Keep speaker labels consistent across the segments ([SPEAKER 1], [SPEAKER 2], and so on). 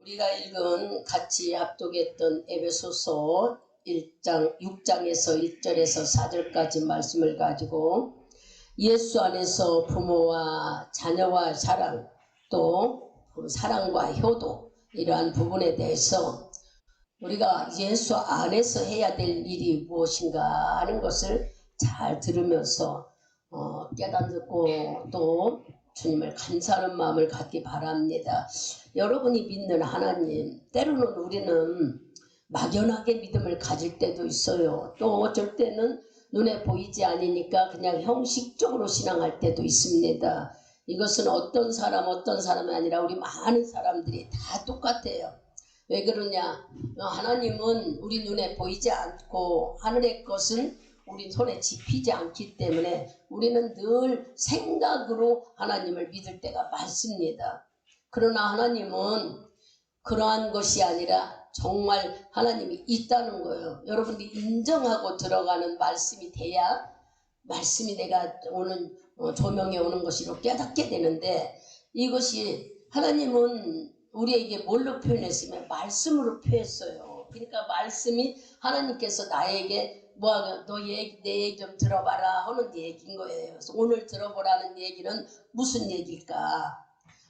[SPEAKER 1] 우리가 읽은 같이 합독했던 에베소서 6장에서 1절에서 4절까지 말씀을 가지고 예수 안에서 부모와 자녀와 사랑, 또 사랑과 효도, 이러한 부분에 대해서 우리가 예수 안에서 해야 될 일이 무엇인가 하는 것을 잘 들으면서 깨닫고 또 주님을 감사하는 마음을 갖기 바랍니다. 여러분이 믿는 하나님, 때로는 우리는 막연하게 믿음을 가질 때도 있어요. 또 어쩔 때는 눈에 보이지 않으니까 그냥 형식적으로 신앙할 때도 있습니다. 이것은 어떤 사람이 아니라 우리 많은 사람들이 다 똑같아요. 왜 그러냐? 하나님은 우리 눈에 보이지 않고 하늘의 것은 우리 손에 집히지 않기 때문에 우리는 늘 생각으로 하나님을 믿을 때가 많습니다. 그러나 하나님은 그러한 것이 아니라 정말 하나님이 있다는 거예요. 여러분들이 인정하고 들어가는 말씀이 돼야 말씀이 내가 오는 조명에 오는 것으로 깨닫게 되는데, 이것이 하나님은 우리에게 뭘로 표현했으면 말씀으로 표현했어요. 그러니까 말씀이 하나님께서 나에게 내 얘기 좀 들어봐라 하는 얘기인 거예요. 그래서 오늘 들어보라는 얘기는 무슨 얘기일까?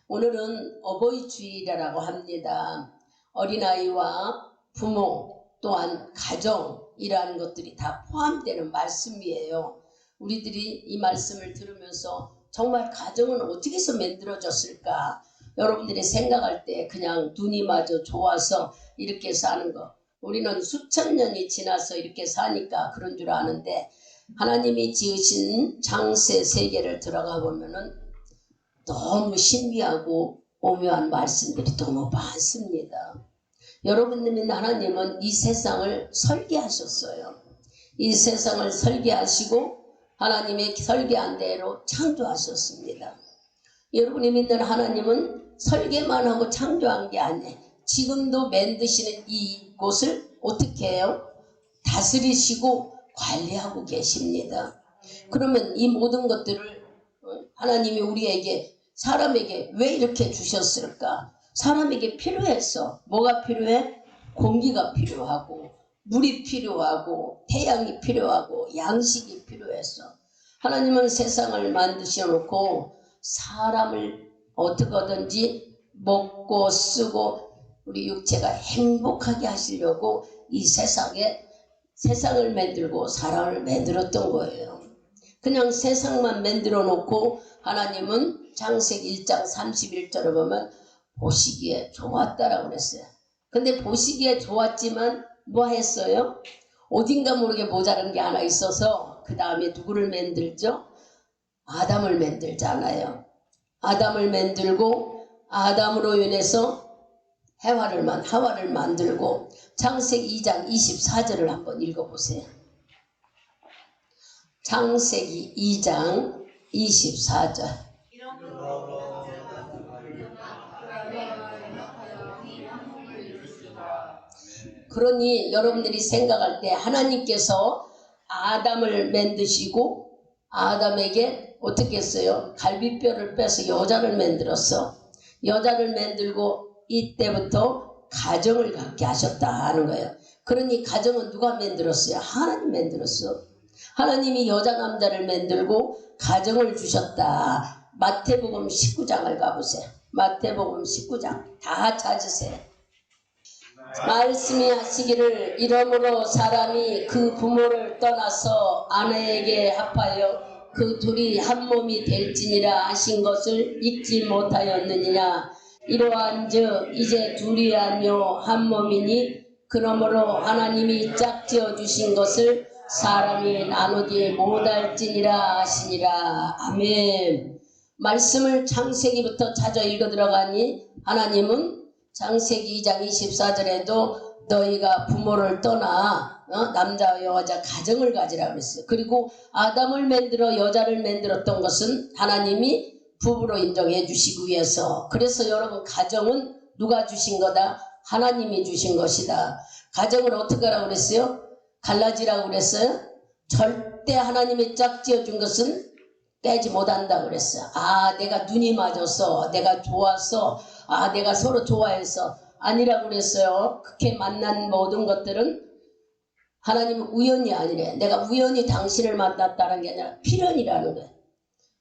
[SPEAKER 1] 오늘은 어버이 주일이라고 합니다. 어린아이와 부모 또한 가정이라는 것들이 다 포함되는 말씀이에요. 우리들이 이 말씀을 들으면서 정말 가정은 어떻게 해서 만들어졌을까? 여러분들이 생각할 때 그냥 눈이 마저 좋아서 이렇게 사는 거, 우리는 수천 년이 지나서 이렇게 사니까 그런 줄 아는데, 하나님이 지으신 창세 세계를 들어가 보면은 너무 신비하고 오묘한 말씀들이 너무 많습니다. 여러분 믿는 하나님은 이 세상을 설계하셨어요. 이 세상을 설계하시고 하나님의 설계한 대로 창조하셨습니다. 여러분이 믿는 하나님은 설계만 하고 창조한 게 아니에요. 지금도 만드시는 이곳을 어떻게 해요? 다스리시고 관리하고 계십니다. 그러면 이 모든 것들을 하나님이 우리에게, 사람에게 왜 이렇게 주셨을까? 사람에게 필요했어. 뭐가 필요해? 공기가 필요하고 물이 필요하고 태양이 필요하고 양식이 필요했어. 하나님은 세상을 만드셔 놓고 사람을 어떻게든지 먹고 쓰고 우리 육체가 행복하게 하시려고 이 세상을 만들고 사람을 만들었던 거예요. 그냥 세상만 만들어 놓고 하나님은 창세기 1장 31절에 보면 보시기에 좋았다라고 그랬어요. 근데 보시기에 좋았지만 뭐 했어요? 어딘가 모르게 모자란 게 하나 있어서 그 다음에 누구를 만들죠? 아담을 만들잖아요. 아담을 만들고 아담으로 인해서 하와를 만들고, 창세기 2장 24절을 한번 읽어보세요. 창세기 2장 24절. 그러니 여러분들이 생각할 때 하나님께서 아담을 만드시고 아담에게 어떻게 했어요? 갈비뼈를 빼서 여자를 만들었어. 여자를 만들고 이때부터 가정을 갖게 하셨다 하는 거예요. 그러니 가정은 누가 만들었어요? 하나님 만들었어. 하나님이 여자 남자를 만들고 가정을 주셨다. 마태복음 19장을 가보세요. 마태복음 19장 다 찾으세요. 말씀이 하시기를 이러므로 사람이 그 부모를 떠나서 아내에게 합하여 그 둘이 한 몸이 될지니라 하신 것을 잊지 못하였느니라. 이러한즉 이제 둘이 아니요 한 몸이니 그러므로 하나님이 짝지어 주신 것을 사람이 나누지 못할지니라 하시니라. 아멘. 말씀을 창세기부터 찾아 읽어 들어가니 하나님은 창세기 2장 24절에도 너희가 부모를 떠나 남자와 여자 가정을 가지라 그랬어요. 그리고 아담을 만들어 여자를 만들었던 것은 하나님이 부부로 인정해 주시기 위해서. 그래서 여러분, 가정은 누가 주신 거다? 하나님이 주신 것이다. 가정을 어떻게 하라고 그랬어요? 갈라지라고 그랬어요? 절대 하나님이 짝지어 준 것은 깨지 못한다고 그랬어요. 아, 내가 눈이 맞아서, 내가 좋아서, 아, 내가 서로 좋아해서, 아니라고 그랬어요. 그렇게 만난 모든 것들은 하나님은 우연이 아니래. 내가 우연히 당신을 만났다는 게 아니라 필연이라는 거예요.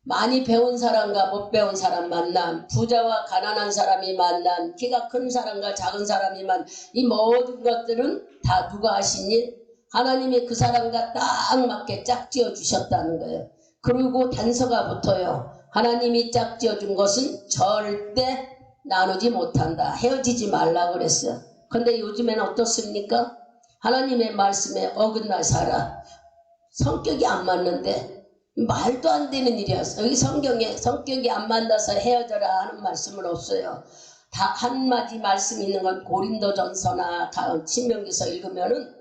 [SPEAKER 1] 많이 배운 사람과 못 배운 사람 만남, 부자와 가난한 사람이 만남, 키가 큰 사람과 작은 사람이 만남, 이 모든 것들은 다 누가 하신 일? 하나님이 그 사람과 딱 맞게 짝지어 주셨다는 거예요. 그리고 단서가 붙어요. 하나님이 짝지어 준 것은 절대 나누지 못한다. 헤어지지 말라 그랬어요. 근데 요즘에는 어떻습니까? 하나님의 말씀에 어긋나 살아. 성격이 안 맞는데 말도 안 되는 일이었어. 여기 성경에 성격이 안 맞아서 헤어져라 하는 말씀은 없어요. 다 한마디 말씀 있는 건 고린도전서나 신명기서 읽으면은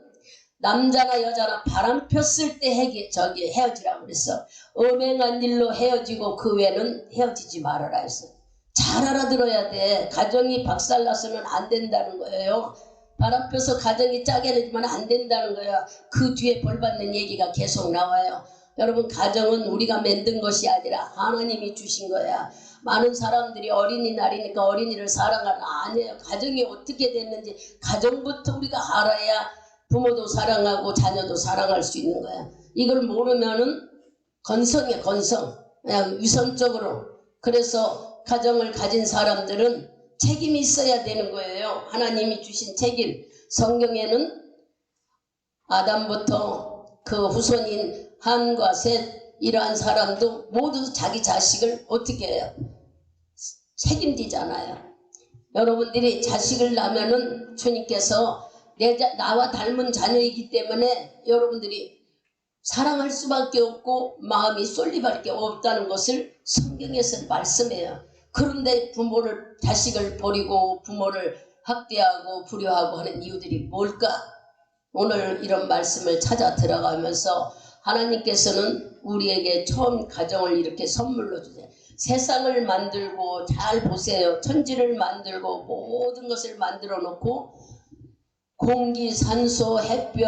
[SPEAKER 1] 남자나 여자나 바람 폈을 때 헤어지라고 그랬어. 음행한 일로 헤어지고 그 외에는 헤어지지 말아라 했어. 잘 알아들어야 돼. 가정이 박살나서는 안 된다는 거예요. 바람 펴서 가정이 짜게 되지만 안 된다는 거예요. 그 뒤에 벌 받는 얘기가 계속 나와요. 여러분, 가정은 우리가 만든 것이 아니라 하나님이 주신 거야. 많은 사람들이 어린이날이니까 어린이를 사랑하는, 아니에요. 가정이 어떻게 됐는지 가정부터 우리가 알아야 부모도 사랑하고 자녀도 사랑할 수 있는 거야. 이걸 모르면은 건성이야, 건성. 그냥 위선적으로. 그래서 가정을 가진 사람들은 책임이 있어야 되는 거예요. 하나님이 주신 책임. 성경에는 아담부터 그 후손인 함과 셋, 이러한 사람도 모두 자기 자식을 어떻게 해요? 책임지잖아요. 여러분들이 자식을 낳으면은 주님께서 나와 닮은 자녀이기 때문에 여러분들이 사랑할 수밖에 없고 마음이 쏠리밖에 없다는 것을 성경에서 말씀해요. 그런데 자식을 버리고 부모를 학대하고 불효하고 하는 이유들이 뭘까? 오늘 이런 말씀을 찾아 들어가면서 하나님께서는 우리에게 처음 가정을 이렇게 선물로 주세요. 세상을 만들고, 잘 보세요. 천지를 만들고 모든 것을 만들어 놓고 공기, 산소, 햇볕,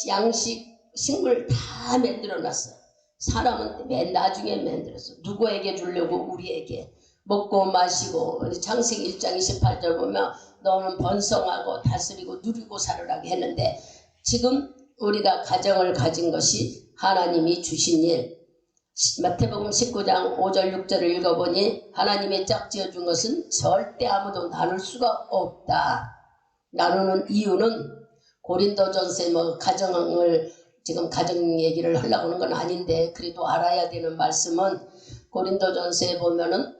[SPEAKER 1] 양식, 식물 다 만들어 놨어요. 사람은 맨 나중에 만들었어. 누구에게 주려고? 우리에게. 먹고 마시고, 창세기 1장 28절 보면 너는 번성하고 다스리고 누리고 살으라고 했는데, 지금 우리가 가정을 가진 것이 하나님이 주신 일. 마태복음 19장 5절 6절을 읽어보니 하나님이 짝지어 준 것은 절대 아무도 나눌 수가 없다. 나누는 이유는 고린도전서에 가정을 지금 가정 얘기를 하려고 하는 건 아닌데 그래도 알아야 되는 말씀은 고린도전서에 보면은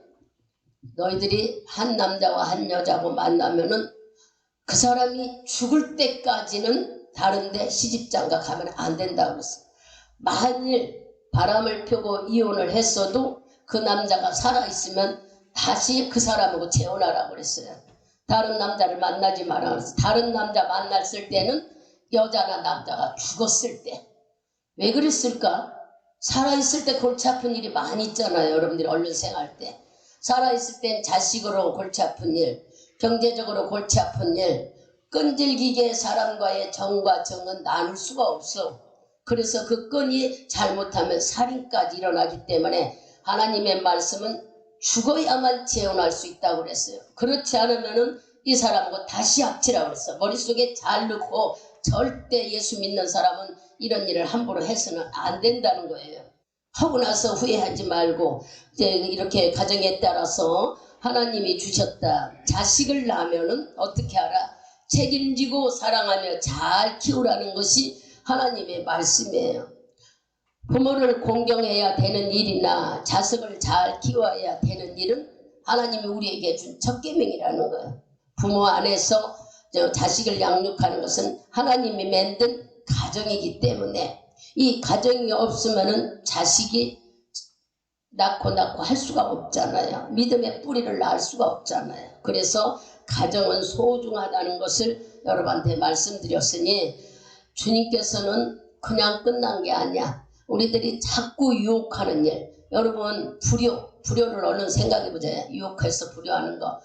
[SPEAKER 1] 너희들이 한 남자와 한 여자고 만나면은 그 사람이 죽을 때까지는 다른데 시집장가 가면 안 된다고 그랬어. 만일 바람을 펴고 이혼을 했어도 그 남자가 살아있으면 다시 그 사람하고 재혼하라고 그랬어요. 다른 남자를 만나지 마라 그랬어. 다른 남자 만났을 때는 여자나 남자가 죽었을 때. 왜 그랬을까? 살아있을 때 골치 아픈 일이 많이 있잖아요. 여러분들이 얼른 생활 때. 살아있을 땐 자식으로 골치 아픈 일, 경제적으로 골치 아픈 일, 끈질기게 사람과의 정과 정은 나눌 수가 없어. 그래서 그 끈이 잘못하면 살인까지 일어나기 때문에 하나님의 말씀은 죽어야만 재혼할 수 있다고 그랬어요. 그렇지 않으면은 이 사람하고 다시 합치라고 그랬어. 머릿속에 잘 넣고 절대 예수 믿는 사람은 이런 일을 함부로 해서는 안 된다는 거예요. 하고 나서 후회하지 말고 이제 이렇게 가정에 따라서 하나님이 주셨다. 자식을 낳으면은 어떻게 하라? 책임지고 사랑하며 잘 키우라는 것이 하나님의 말씀이에요. 부모를 공경해야 되는 일이나 자식을 잘 키워야 되는 일은 하나님이 우리에게 준 첫 계명이라는 거예요. 부모 안에서 자식을 양육하는 것은 하나님이 만든 가정이기 때문에 이 가정이 없으면은 자식이 낳고 할 수가 없잖아요. 믿음의 뿌리를 낳을 수가 없잖아요. 그래서 가정은 소중하다는 것을 여러분한테 말씀드렸으니 주님께서는 그냥 끝난 게 아니야. 우리들이 자꾸 유혹하는 일. 여러분 불효를 얼른 생각해보자. 유혹해서 불효하는 거.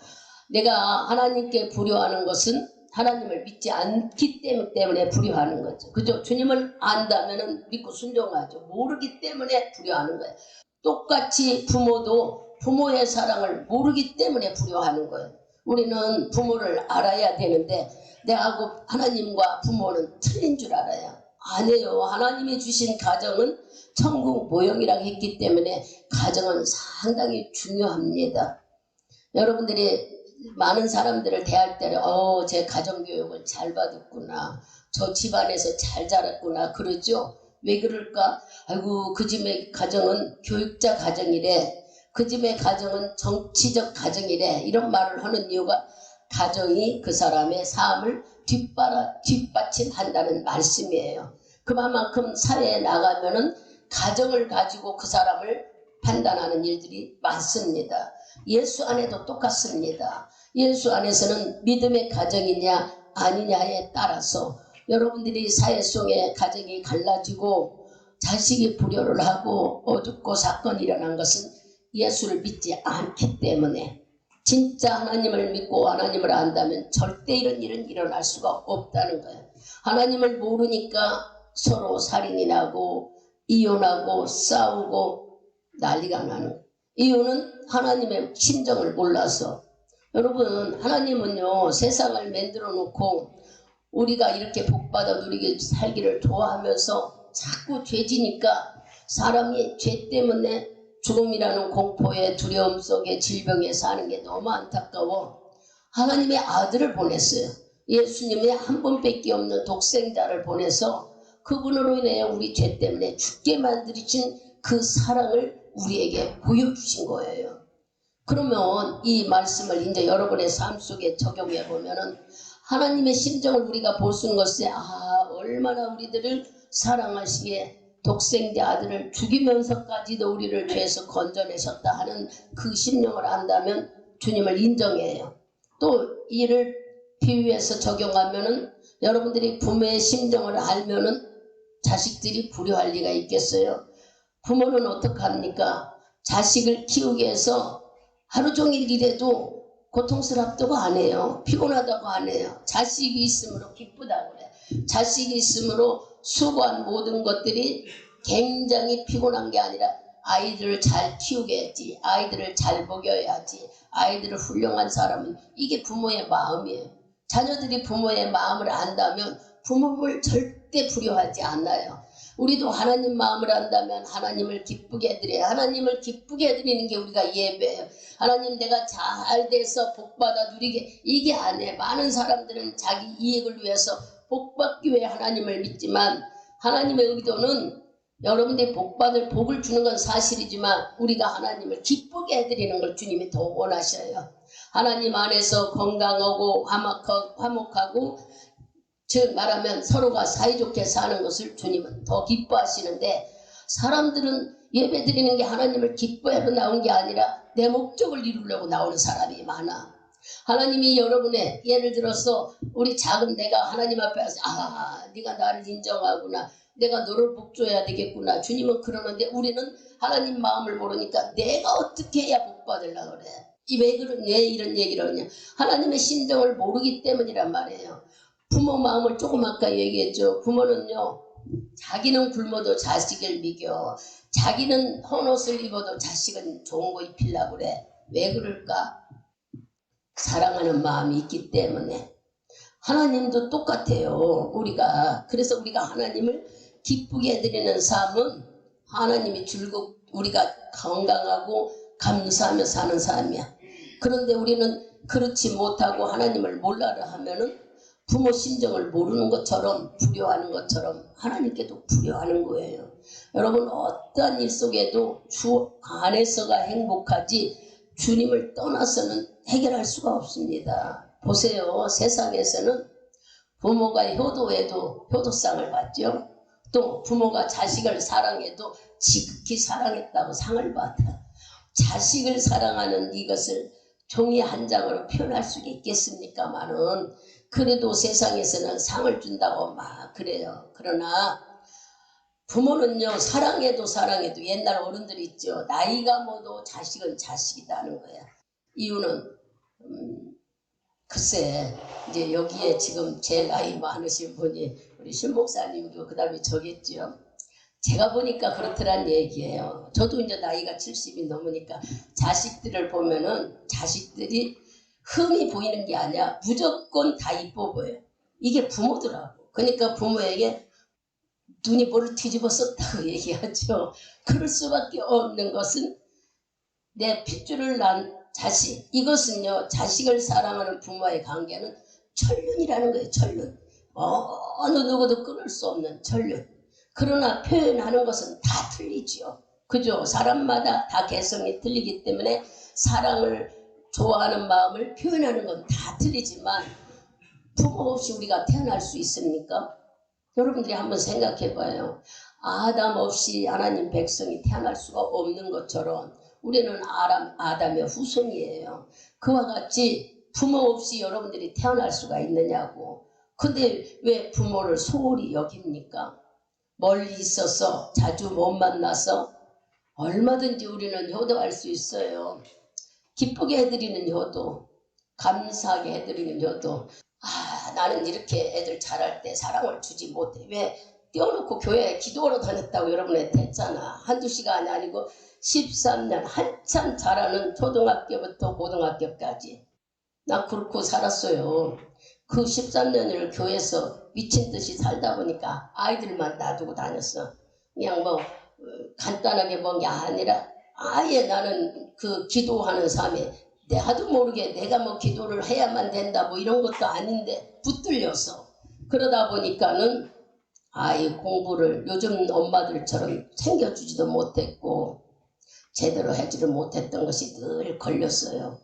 [SPEAKER 1] 내가 하나님께 불효하는 것은 하나님을 믿지 않기 때문에 불효하는 거죠. 그죠? 주님을 안다면 믿고 순종하죠. 모르기 때문에 불효하는 거예요. 똑같이 부모도 부모의 사랑을 모르기 때문에 불효하는 거예요. 우리는 부모를 알아야 되는데 내하고 하나님과 부모는 틀린 줄 알아요. 아니에요. 하나님이 주신 가정은 천국 모형이라고 했기 때문에 가정은 상당히 중요합니다. 여러분들이 많은 사람들을 대할 때는 제 가정교육을 잘 받았구나, 저 집안에서 잘 자랐구나 그러죠. 왜 그럴까? 아이고 그 집의 가정은 교육자 가정이래, 그 집의 가정은 정치적 가정이래, 이런 말을 하는 이유가 가정이 그 사람의 삶을 뒷받침한다는 말씀이에요. 그만큼 사회에 나가면은 가정을 가지고 그 사람을 판단하는 일들이 많습니다. 예수 안에도 똑같습니다. 예수 안에서는 믿음의 가정이냐 아니냐에 따라서 여러분들이 사회 속에 가정이 갈라지고 자식이 불효를 하고 어둡고 사건이 일어난 것은 예수를 믿지 않기 때문에, 진짜 하나님을 믿고 하나님을 안다면 절대 이런 일은 일어날 수가 없다는 거예요. 하나님을 모르니까 서로 살인이 나고 이혼하고 싸우고 난리가 나는 거예요. 이유는 하나님의 심정을 몰라서. 여러분, 하나님은요 세상을 만들어 놓고 우리가 이렇게 복받아 누리게 살기를 좋아하면서 자꾸 죄지니까 사람이 죄 때문에 죽음이라는 공포의 두려움 속에 질병에 사는 게 너무 안타까워 하나님의 아들을 보냈어요. 예수님의 한 번밖에 없는 독생자를 보내서 그분으로 인해 우리 죄 때문에 죽게 만드신 그 사랑을 우리에게 보여주신 거예요. 그러면 이 말씀을 이제 여러분의 삶 속에 적용해 보면은 하나님의 심정을 우리가 볼 수 있는 것이 얼마나 우리들을 사랑하시기에 독생자 아들을 죽이면서까지도 우리를 죄에서 건져내셨다 하는 그 심령을 안다면 주님을 인정해요. 또 이를 비유해서 적용하면은 여러분들이 부모의 심정을 알면은 자식들이 불효할 리가 있겠어요. 부모는 어떡합니까? 자식을 키우기 위해서 하루 종일 일해도 고통스럽다고 안 해요. 피곤하다고 안 해요. 자식이 있음으로 기쁘다고 그래. 자식이 있음으로 수고한 모든 것들이 굉장히 피곤한 게 아니라 아이들을 잘 키우겠지, 아이들을 잘 먹여야지, 아이들을 훌륭한 사람은, 이게 부모의 마음이에요. 자녀들이 부모의 마음을 안다면 부모를 절대 불효하지 않아요. 우리도 하나님 마음을 안다면 하나님을 기쁘게 해드려요. 하나님을 기쁘게 해드리는 게 우리가 예배예요. 하나님 내가 잘 돼서 복받아 누리게, 이게 아니에요. 많은 사람들은 자기 이익을 위해서 복받기 위해 하나님을 믿지만 하나님의 의도는 여러분들이 복받을 복을 주는 건 사실이지만 우리가 하나님을 기쁘게 해드리는 걸 주님이 더 원하셔요. 하나님 안에서 건강하고 화목하고 즉 말하면 서로가 사이좋게 사는 것을 주님은 더 기뻐하시는데, 사람들은 예배드리는 게 하나님을 기뻐하러 나온 게 아니라 내 목적을 이루려고 나오는 사람이 많아. 하나님이 여러분의, 예를 들어서 우리 작은 내가 하나님 앞에 와서 네가 나를 인정하구나, 내가 너를 복줘야 되겠구나, 주님은 그러는데 우리는 하나님 마음을 모르니까 내가 어떻게 해야 복받으려고 그래. 왜 이런 얘기를 하냐, 하나님의 심정을 모르기 때문이란 말이에요. 부모 마음을 조금 아까 얘기했죠. 부모는요 자기는 굶어도 자식을 먹여, 자기는 헌옷을 입어도 자식은 좋은 거 입히려고 그래. 왜 그럴까? 사랑하는 마음이 있기 때문에. 하나님도 똑같아요. 그래서 우리가 하나님을 기쁘게 해드리는 삶은 하나님이 우리가 건강하고 감사하며 사는 삶이야. 그런데 우리는 그렇지 못하고 하나님을 몰라라 하면은 부모 심정을 모르는 것처럼, 불효하는 것처럼 하나님께도 불효하는 거예요. 여러분, 어떠한 일 속에도 주 안에서가 행복하지 주님을 떠나서는 해결할 수가 없습니다. 보세요. 세상에서는 부모가 효도해도 효도상을 받죠. 또 부모가 자식을 사랑해도 지극히 사랑했다고 상을 받아. 자식을 사랑하는 이것을 종이 한 장으로 표현할 수 있겠습니까마는 그래도 세상에서는 상을 준다고 막 그래요. 그러나 부모는요 사랑해도 옛날 어른들이 있죠. 나이가 먹어도 자식은 자식이다는 거야. 이유는 글쎄 이제 여기에 지금 제 나이 많으신 분이 우리 신 목사님이고 그 다음에 저겠죠. 제가 보니까 그렇더란 얘기예요. 저도 이제 나이가 70이 넘으니까 자식들을 보면은 자식들이 흠이 보이는 게 아니야. 무조건 다 이뻐 보여. 이게 부모더라고. 그러니까 부모에게 눈이 뭐를 뒤집어 썼다고 얘기하죠. 그럴 수밖에 없는 것은 내 핏줄을 난 자식. 이것은요, 자식을 사랑하는 부모의 관계는 천륜이라는 거예요. 천륜. 어느 누구도 끊을 수 없는 천륜. 그러나 표현하는 것은 다 틀리죠. 그죠? 사람마다 다 개성이 틀리기 때문에 사랑을 좋아하는 마음을 표현하는 건 다 틀리지만 부모 없이 우리가 태어날 수 있습니까? 여러분들이 한번 생각해 봐요. 아담 없이 하나님 백성이 태어날 수가 없는 것처럼 우리는 아담의 후손이에요. 그와 같이 부모 없이 여러분들이 태어날 수가 있느냐고. 근데 왜 부모를 소홀히 여깁니까? 멀리 있어서 자주 못 만나서 얼마든지 우리는 효도할 수 있어요. 기쁘게 해드리는 효도, 감사하게 해드리는 효도. 나는 이렇게 애들 자랄 때 사랑을 주지 못해. 왜? 띄워놓고 교회에 기도하러 다녔다고 여러분한테 했잖아. 한두 시간이 아니고 13년 한참 자라는 초등학교부터 고등학교까지 나 그렇고 살았어요. 그 13년을 교회에서 미친 듯이 살다 보니까 아이들만 놔두고 다녔어. 그냥 뭐 간단하게 뭔 게 아니라 아예 나는 그 기도하는 삶에 내 하도 모르게 내가 뭐 기도를 해야만 된다 뭐 이런 것도 아닌데 붙들려서 그러다 보니까는 아이 공부를 요즘 엄마들처럼 챙겨주지도 못했고 제대로 해지를 못했던 것이 늘 걸렸어요.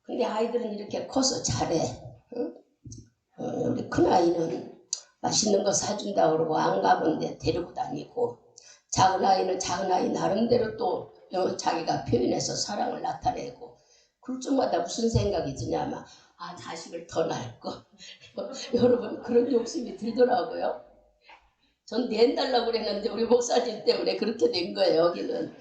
[SPEAKER 1] 근데 아이들은 이렇게 커서 잘해. 응? 우리 큰아이는 맛있는 거 사준다고 그러고 안 가본데 데리고 다니고 작은 아이는 작은 아이 나름대로 또 자기가 표현해서 사랑을 나타내고 그럴 적마다 무슨 생각이 드냐면 자식을 더 낳을 거. 여러분 그런 욕심이 들더라고요. 전 낸달라고 그랬는데 우리 목사님 때문에 그렇게 된 거예요. 여기는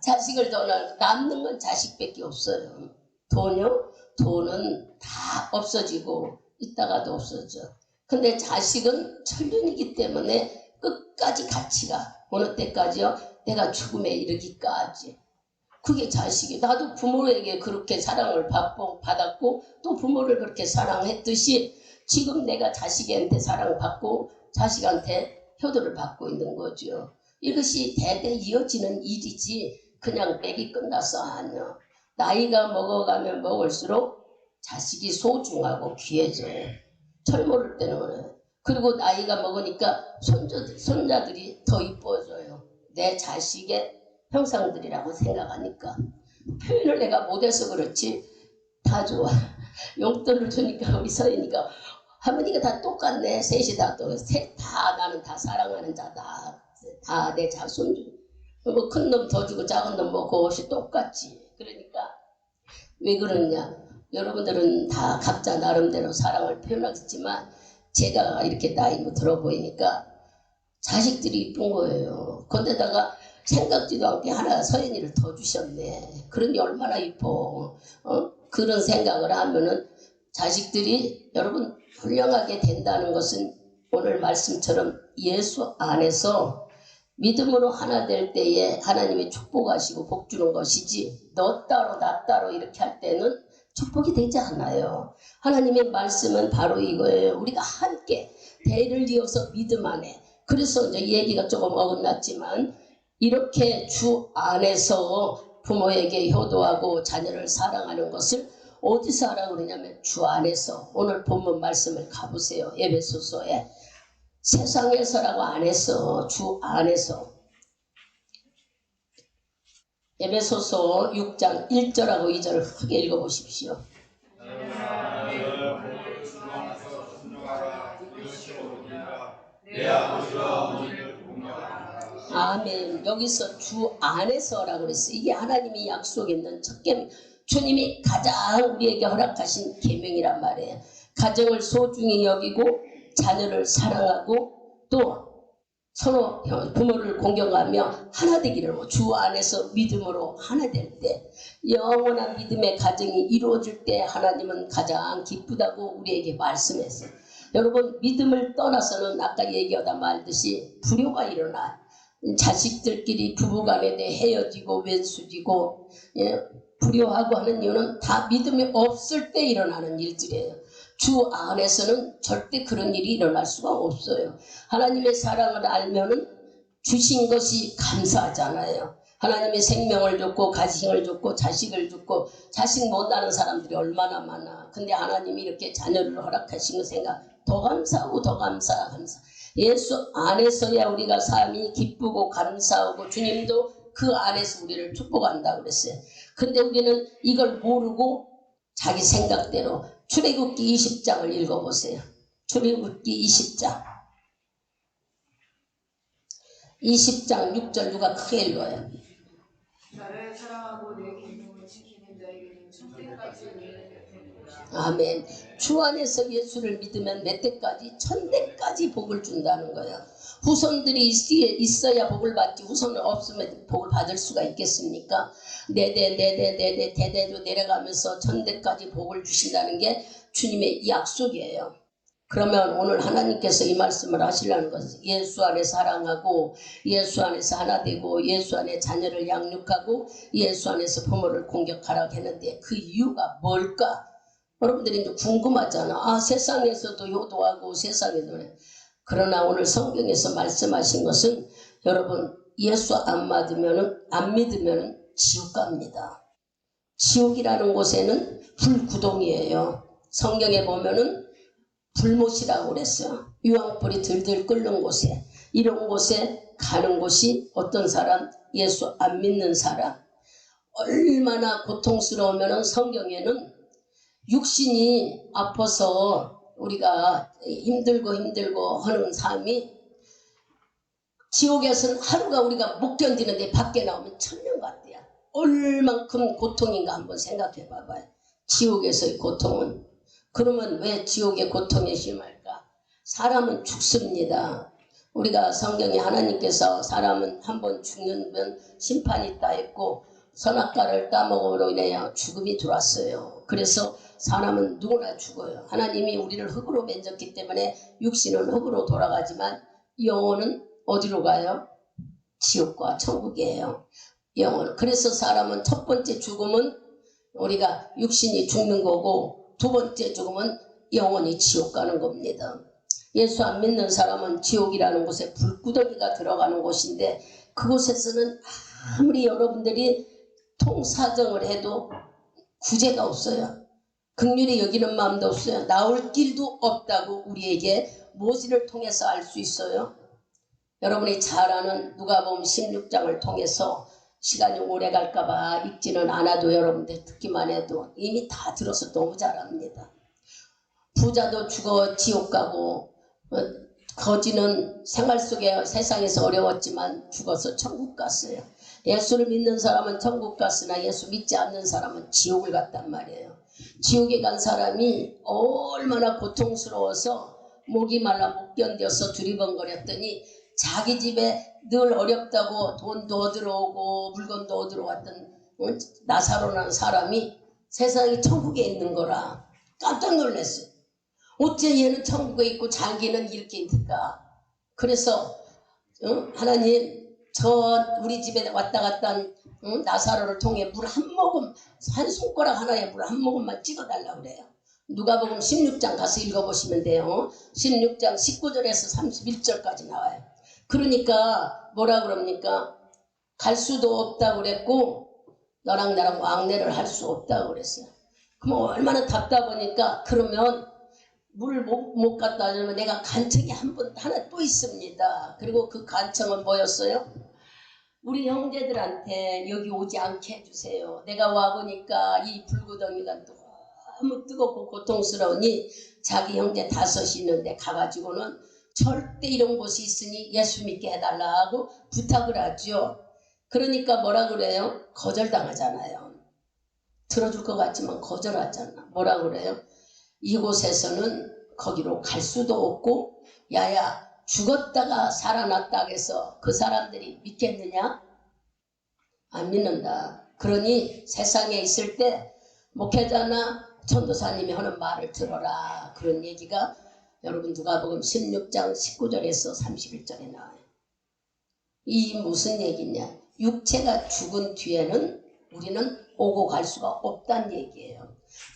[SPEAKER 1] 자식을 더 낳는 건 자식밖에 없어요. 돈요? 돈은 다 없어지고 있다가도 없어져. 근데 자식은 천륜이기 때문에 끝까지 가치가 어느 때까지요? 내가 죽음에 이르기까지. 그게 자식이. 나도 부모에게 그렇게 사랑을 받았고 또 부모를 그렇게 사랑했듯이 지금 내가 자식한테 사랑받고 자식한테 효도를 받고 있는 거죠. 이것이 대대 이어지는 일이지 그냥 맥이 끝나서 아니요. 나이가 먹어가면 먹을수록 자식이 소중하고 귀해져요. 철모를 때는 그래요. 그리고 나이가 먹으니까 손자들이 더 이뻐져요. 내 자식의 형상들이라고 생각하니까. 표현을 내가 못해서 그렇지 다 좋아. 용돈을 주니까 우리 서인이가 할머니가 다 똑같네. 셋이 다 나는 다 사랑하는 자다. 다 내 자손주. 뭐 큰 놈 더 주고 작은 놈 뭐 그것이 똑같지. 그러니까 왜 그러냐. 여러분들은 다 각자 나름대로 사랑을 표현하겠지만 제가 이렇게 나이 들어 보이니까 자식들이 이쁜 거예요. 건데다가 생각지도 않게 하나 서연이를 더 주셨네. 그러니 얼마나 이뻐. 그런 생각을 하면은 자식들이 여러분 훌륭하게 된다는 것은 오늘 말씀처럼 예수 안에서 믿음으로 하나 될 때에 하나님이 축복하시고 복 주는 것이지 너 따로 나 따로 이렇게 할 때는 축복이 되지 않아요. 하나님의 말씀은 바로 이거예요. 우리가 함께 대를 이어서 믿음 안에. 그래서 이제 얘기가 조금 어긋났지만 이렇게 주 안에서 부모에게 효도하고 자녀를 사랑하는 것을 어디서 하라고 그러냐면 주 안에서. 오늘 본문 말씀을 가보세요. 에베소서에. 세상에서라고 안 했어. 주 안에서. 에베소서 6장 1절하고 2절을 크게 읽어보십시오. 아멘. 여기서 주 안에서라고 그랬어요. 이게 하나님이 약속했는 첫 계명. 주님이 가장 우리에게 허락하신 계명이란 말이에요. 가정을 소중히 여기고 자녀를 사랑하고 또 서로 부모를 공경하며 하나 되기를 주 안에서 믿음으로 하나 될 때 영원한 믿음의 가정이 이루어질 때 하나님은 가장 기쁘다고 우리에게 말씀했어요. 여러분 믿음을 떠나서는 아까 얘기하다 말듯이 불효가 일어나 자식들끼리 부부간에 헤어지고 왼수지고 두려워하고 하는 이유는 다 믿음이 없을 때 일어나는 일들이에요. 주 안에서는 절대 그런 일이 일어날 수가 없어요. 하나님의 사랑을 알면은 주신 것이 감사하잖아요. 하나님의 생명을 줬고 가식을 줬고 자식을 줬고 자식 못 낳는 사람들이 얼마나 많아. 근데 하나님이 이렇게 자녀를 허락하신 거 생각 더 감사하고 더 감사. 예수 안에서야 우리가 삶이 기쁘고 감사하고 주님도 그 안에서 우리를 축복한다고 그랬어요. 근데 우리는 이걸 모르고 자기 생각대로 출애굽기 20장을 읽어보세요. 출애굽기 20장 6절 누가 크게 읽어요.
[SPEAKER 2] 나를 사랑하고 내 계명을 지키는 자에게는 천대까지 은혜를 베푸리라.
[SPEAKER 1] 아멘. 주 안에서 예수를 믿으면 몇 대까지? 천대까지 복을 준다는 거예요. 후손들이 있어야 복을 받지 후손은 없으면 복을 받을 수가 있겠습니까? 대대로 내려가면서 천대까지 복을 주신다는 게 주님의 약속이에요. 그러면 오늘 하나님께서 이 말씀을 하시려는 것은 예수 안에 사랑하고 예수 안에서 하나 되고 예수 안에 자녀를 양육하고 예수 안에서 부모를 공격하라고 했는데 그 이유가 뭘까? 여러분들이 이제 궁금하잖아. 세상에서도 효도하고 세상에도. 그러나 오늘 성경에서 말씀하신 것은 여러분 예수 안 믿으면 지옥 갑니다. 지옥이라는 곳에는 불구덩이에요. 성경에 보면은 불못이라고 그랬어요. 유황불이 들들 끓는 곳에, 이런 곳에 가는 곳이 어떤 사람? 예수 안 믿는 사람. 얼마나 고통스러우면 성경에는 육신이 아파서 우리가 힘들고 하는 삶이 지옥에서는 하루가 우리가 못 견디는데 밖에 나오면 천년 같대요. 얼만큼 고통인가 한번 생각해 봐봐요. 지옥에서의 고통은. 그러면 왜 지옥의 고통에 심할까? 사람은 죽습니다. 우리가 성경에 하나님께서 사람은 한번 죽는 심판이 있다 했고 선악과를 따먹음으로 인하여 죽음이 들어왔어요. 그래서 사람은 누구나 죽어요. 하나님이 우리를 흙으로 만졌기 때문에 육신은 흙으로 돌아가지만 영혼은 어디로 가요? 지옥과 천국이에요. 영혼. 그래서 사람은 첫 번째 죽음은 우리가 육신이 죽는 거고 두 번째 죽음은 영혼이 지옥 가는 겁니다. 예수 안 믿는 사람은 지옥이라는 곳에 불구덩이가 들어가는 곳인데 그곳에서는 아무리 여러분들이 통사정을 해도 구제가 없어요. 긍휼히 여기는 마음도 없어요. 나올 길도 없다고 우리에게 무엇을 통해서 알 수 있어요? 여러분이 잘 아는 누가복음 16장을 통해서 시간이 오래 갈까봐 읽지는 않아도 여러분들 듣기만 해도 이미 다 들어서 너무 잘 압니다. 부자도 죽어 지옥 가고 거지는 생활 속에 세상에서 어려웠지만 죽어서 천국 갔어요. 예수를 믿는 사람은 천국 갔으나 예수 믿지 않는 사람은 지옥을 갔단 말이에요. 지옥에 간 사람이 얼마나 고통스러워서 목이 말라 못 견뎌서 두리번거렸더니 자기 집에 늘 어렵다고 돈도 들어오고 물건도 들어왔던 나사로라는 사람이 세상이 천국에 있는 거라 깜짝 놀랐어요. 어째 얘는 천국에 있고 자기는 이렇게 있을까? 그래서 하나님 우리 집에 왔다 갔다 한 나사로를 통해 물 한 모금 한 손가락 하나에 물 한 모금만 찍어달라고 그래요. 누가복음 16장 가서 읽어보시면 돼요. 16장 19절에서 31절까지 나와요. 그러니까 뭐라 그럽니까? 갈 수도 없다고 그랬고 너랑 나랑 왕래를 할 수 없다고 그랬어요. 그럼 얼마나 답답하니까 그러면 물 못 갖다 주면 내가 간청이 하나 또 있습니다. 그리고 그 간청은 뭐였어요? 우리 형제들한테 여기 오지 않게 해주세요. 내가 와보니까 이 불구덩이가 너무 뜨겁고 고통스러우니 자기 형제 5이 있는데 가가지고는 절대 이런 곳이 있으니 예수 믿게 해달라고 부탁을 하죠. 그러니까 뭐라 그래요? 거절당하잖아요. 들어줄 것 같지만 거절하잖아. 뭐라 그래요? 이곳에서는 거기로 갈 수도 없고 야야 죽었다가 살아났다 해서 그 사람들이 믿겠느냐? 안 믿는다. 그러니 세상에 있을 때 목회자나 전도사님이 하는 말을 들어라. 그런 얘기가 여러분 누가복음 16장 19절에서 31절에 나와요. 이 무슨 얘기냐? 육체가 죽은 뒤에는 우리는 오고 갈 수가 없다는 얘기예요.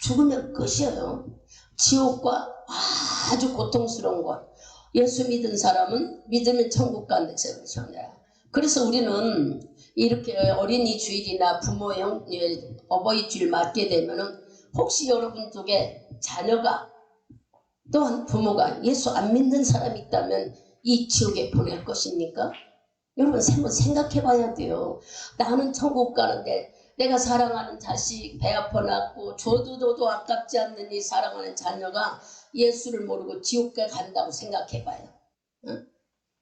[SPEAKER 1] 죽으면 끝이에요. 지옥과 아주 고통스러운 것. 예수 믿은 사람은 믿으면 천국 간다. 그래서 우리는 이렇게 어린이 주일이나 부모형 어버이 주일 맞게 되면은 혹시 여러분 쪽에 자녀가 또한 부모가 예수 안 믿는 사람이 있다면 이 지옥에 보낼 것입니까? 여러분 한번 생각해 봐야 돼요. 나는 천국 가는데 내가 사랑하는 자식 배 아파 낳고 줘도 아깝지 않는 이 사랑하는 자녀가 예수를 모르고 지옥에 간다고 생각해 봐요. 응?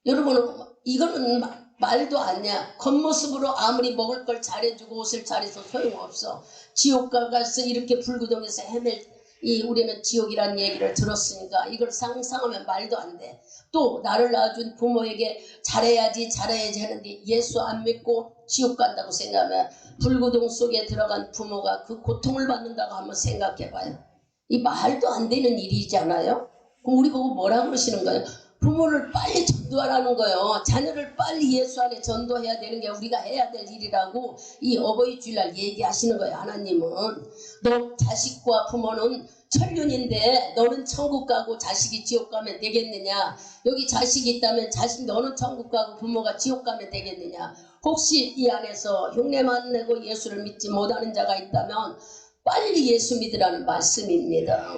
[SPEAKER 1] 여러분은 이거는 말도 아니야. 겉모습으로 아무리 먹을 걸 잘해주고 옷을 잘해서 소용없어. 지옥 가서 이렇게 불구덩이에서 우리는 지옥이라는 얘기를 들었으니까 이걸 상상하면 말도 안 돼. 또 나를 낳아준 부모에게 잘해야지 하는데 예수 안 믿고 지옥 간다고 생각하면 불구덩이 속에 들어간 부모가 그 고통을 받는다고 한번 생각해 봐요. 이 말도 안 되는 일이잖아요. 그럼 우리 보고 뭐라 그러시는 거예요? 부모를 빨리 전도하라는 거예요. 자녀를 빨리 예수 안에 전도해야 되는 게 우리가 해야 될 일이라고 이 어버이 주일날 얘기하시는 거예요. 하나님은 너 자식과 부모는 천륜인데 너는 천국 가고 자식이 지옥 가면 되겠느냐. 여기 자식이 있다면 너는 천국 가고 부모가 지옥 가면 되겠느냐. 혹시 이 안에서 흉내만 내고 예수를 믿지 못하는 자가 있다면 빨리 예수 믿으라는 말씀입니다.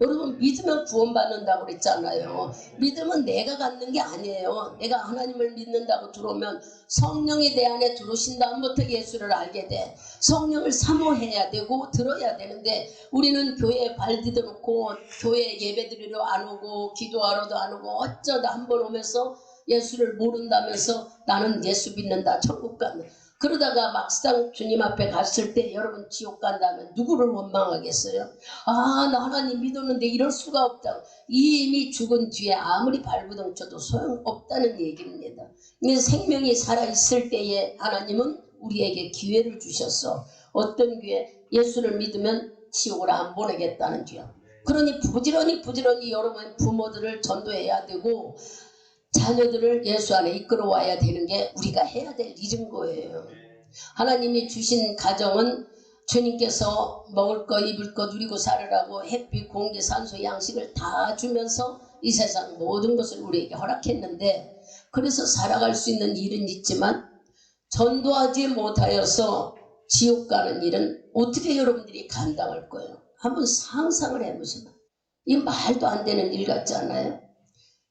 [SPEAKER 1] 여러분 믿으면 구원받는다고 그랬잖아요. 믿음은 내가 갖는 게 아니에요. 내가 하나님을 믿는다고 들어오면 성령이 내 안에 들어오신 다음부터 예수를 알게 돼. 성령을 사모해야 되고 들어야 되는데 우리는 교회에 발 디뎌놓고 교회 예배 드리러 안 오고 기도하러도 안 오고 어쩌다 한 번 오면서 예수를 모른다면서 나는 예수 믿는다 천국 간다. 그러다가 막상 주님 앞에 갔을 때 여러분 지옥 간다면 누구를 원망하겠어요? 나 하나님 믿었는데 이럴 수가 없다고. 이미 죽은 뒤에 아무리 발부둥 쳐도 소용없다는 얘기입니다. 생명이 살아있을 때에 하나님은 우리에게 기회를 주셨어. 어떤 기회? 예수를 믿으면 지옥을 안 보내겠다는 기회. 그러니 부지런히 여러분 부모들을 전도해야 되고 자녀들을 예수 안에 이끌어와야 되는 게 우리가 해야 될 일인 거예요. 하나님이 주신 가정은 주님께서 먹을 거 입을 거 누리고 살으라고 햇빛 공기 산소 양식을 다 주면서 이 세상 모든 것을 우리에게 허락했는데 그래서 살아갈 수 있는 일은 있지만 전도하지 못하여서 지옥 가는 일은 어떻게 여러분들이 감당할 거예요? 한번 상상을 해보시면 이 말도 안 되는 일 같지 않아요?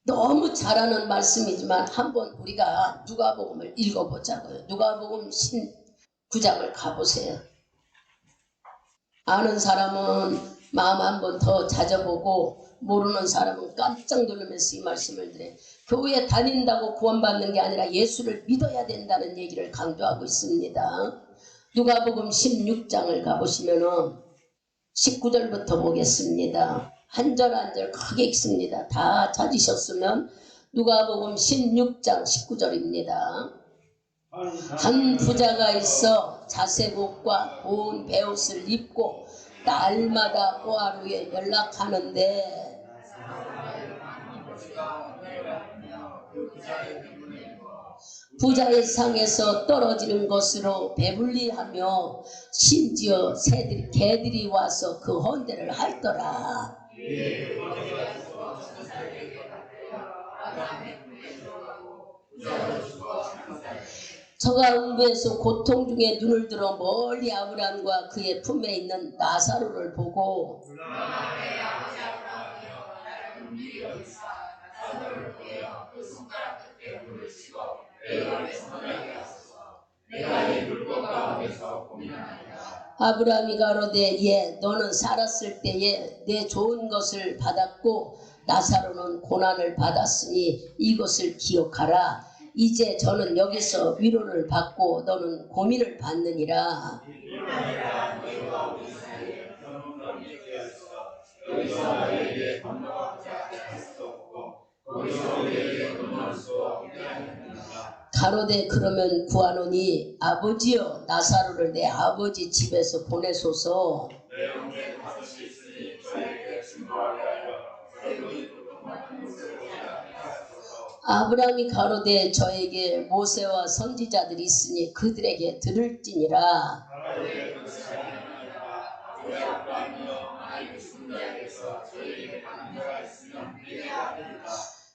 [SPEAKER 1] 너무 잘하는 말씀이지만 한번 우리가 누가복음을 읽어보자고요. 누가복음 19장을 가보세요. 아는 사람은 마음 한번 더 찾아보고 모르는 사람은 깜짝 놀라면서 이 말씀을 드려요. 교회에 다닌다고 구원받는 게 아니라 예수를 믿어야 된다는 얘기를 강조하고 있습니다. 누가복음 16장을 가보시면 19절부터 보겠습니다. 한 절 한 절 크게 읽습니다. 다 찾으셨으면 누가복음 16장 19절입니다. 한 부자가 있어 자색옷과 온 베옷을 입고 날마다 오하루에 연락하는데 부자의 상에서 떨어지는 것으로 배불리하며 심지어 개들이 와서 그 헌대를 핥더라. 저가 음부에서 고통 중에 눈을 들어 멀리 아브라함과 그의 품에 있는 나사로를 보고 아브라함이 가로되 예 너는 살았을 때에 내 좋은 것을 받았고 나사로는 고난을 받았으니 이것을 기억하라. 이제 저는 여기서 위로를 받고 너는 고민을 받느니라. 가로되 그러면 구하노니 아버지여 나사로를 내 아버지 집에서 보내소서. 아브라함이 가로되 저에게 모세와 선지자들이 있으니 그들에게 들을지니라.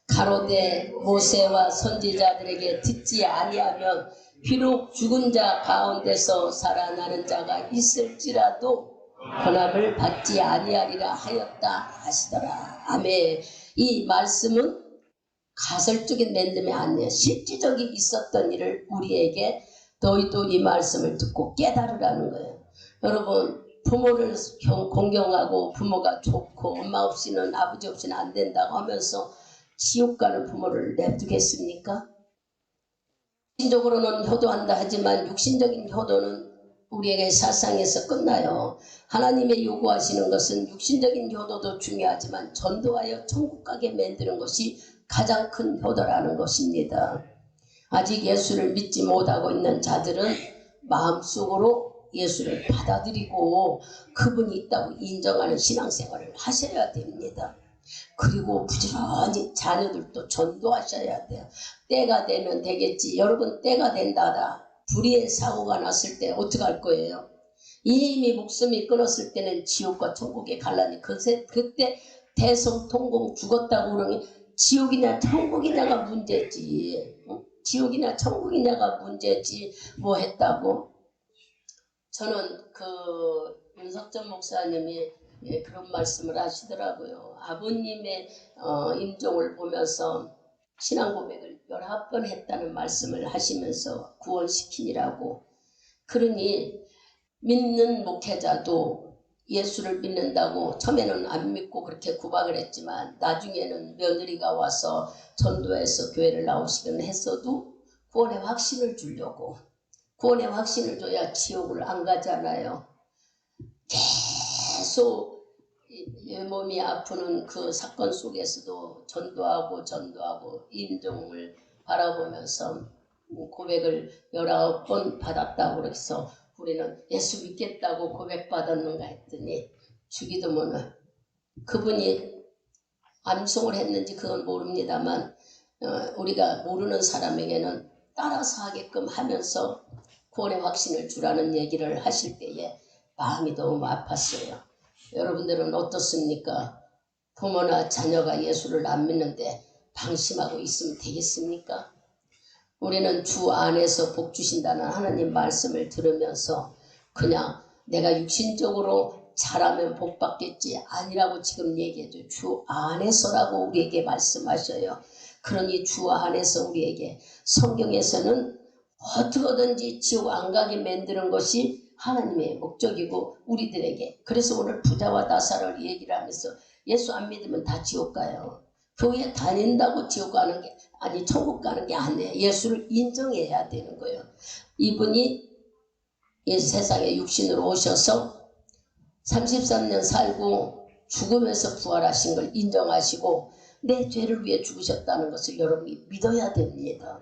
[SPEAKER 1] 가로되 모세와 선지자들에게 듣지 아니하면 비록 죽은 자 가운데서 살아나는 자가 있을지라도 권함을 받지 아니하리라 하였다 하시더라. 아멘. 이 말씀은 가설적인 멘름이 아니에요. 실질적인 있었던 일을 우리에게 너희도 이 말씀을 듣고 깨달으라는 거예요. 여러분, 부모를 공경하고 부모가 좋고 엄마 없이는 아버지 없이는 안 된다고 하면서 지옥 가는 부모를 냅두겠습니까? 육신적으로는 효도한다 하지만 육신적인 효도는 우리에게 사상에서 끝나요. 하나님의 요구하시는 것은 육신적인 효도도 중요하지만 전도하여 천국 가게 만드는 것이 가장 큰 효도라는 것입니다. 아직 예수를 믿지 못하고 있는 자들은 마음속으로 예수를 받아들이고 그분이 있다고 인정하는 신앙생활을 하셔야 됩니다. 그리고 부지런히 자녀들도 전도하셔야 돼요. 때가 되면 되겠지. 여러분, 때가 된다다. 불의의 사고가 났을 때 어떻게 할 거예요? 이미 목숨이 끊었을 때는 지옥과 천국에 갈라니 그때 대성통공 죽었다고 그러니 지옥이냐 천국이냐가 문제지. 지옥이냐 천국이냐가 문제지 뭐 했다고. 저는 윤석전 목사님이 그런 말씀을 하시더라고요. 아버님의 임종을 보면서 신앙 고백을 11번 했다는 말씀을 하시면서 구원시키니라고. 그러니 믿는 목회자도 예수를 믿는다고 처음에는 안 믿고 그렇게 구박을 했지만 나중에는 며느리가 와서 전도해서 교회를 나오시긴 했어도 구원의 확신을 주려고. 구원의 확신을 줘야 지옥을 안 가잖아요. 계속 몸이 아프는 그 사건 속에서도 전도하고 임종을 바라보면서 고백을 19번 받았다고 그래서 우리는 예수 믿겠다고 고백받았는가 했더니 주기도문을 그분이 암송을 했는지 그건 모릅니다만 우리가 모르는 사람에게는 따라서 하게끔 하면서 구원의 확신을 주라는 얘기를 하실 때에 마음이 너무 아팠어요. 여러분들은 어떻습니까? 부모나 자녀가 예수를 안 믿는데 방심하고 있으면 되겠습니까? 우리는 주 안에서 복 주신다는 하나님 말씀을 들으면서 그냥 내가 육신적으로 잘하면 복 받겠지 아니라고 지금 얘기해줘. 주 안에서라고 우리에게 말씀하셔요. 그러니 주 안에서 우리에게 성경에서는 어떻게든지 지옥 안 가게 만드는 것이 하나님의 목적이고 우리들에게. 그래서 오늘 부자와 나사로를 얘기를 하면서 예수 안 믿으면 다 지옥 가요. 교회 다닌다고 지옥 가는 게 아니 천국 가는 게 아니에요. 예수를 인정해야 되는 거예요. 이분이 이 세상에 육신으로 오셔서 33년 살고 죽으면서 부활하신 걸 인정하시고 내 죄를 위해 죽으셨다는 것을 여러분이 믿어야 됩니다.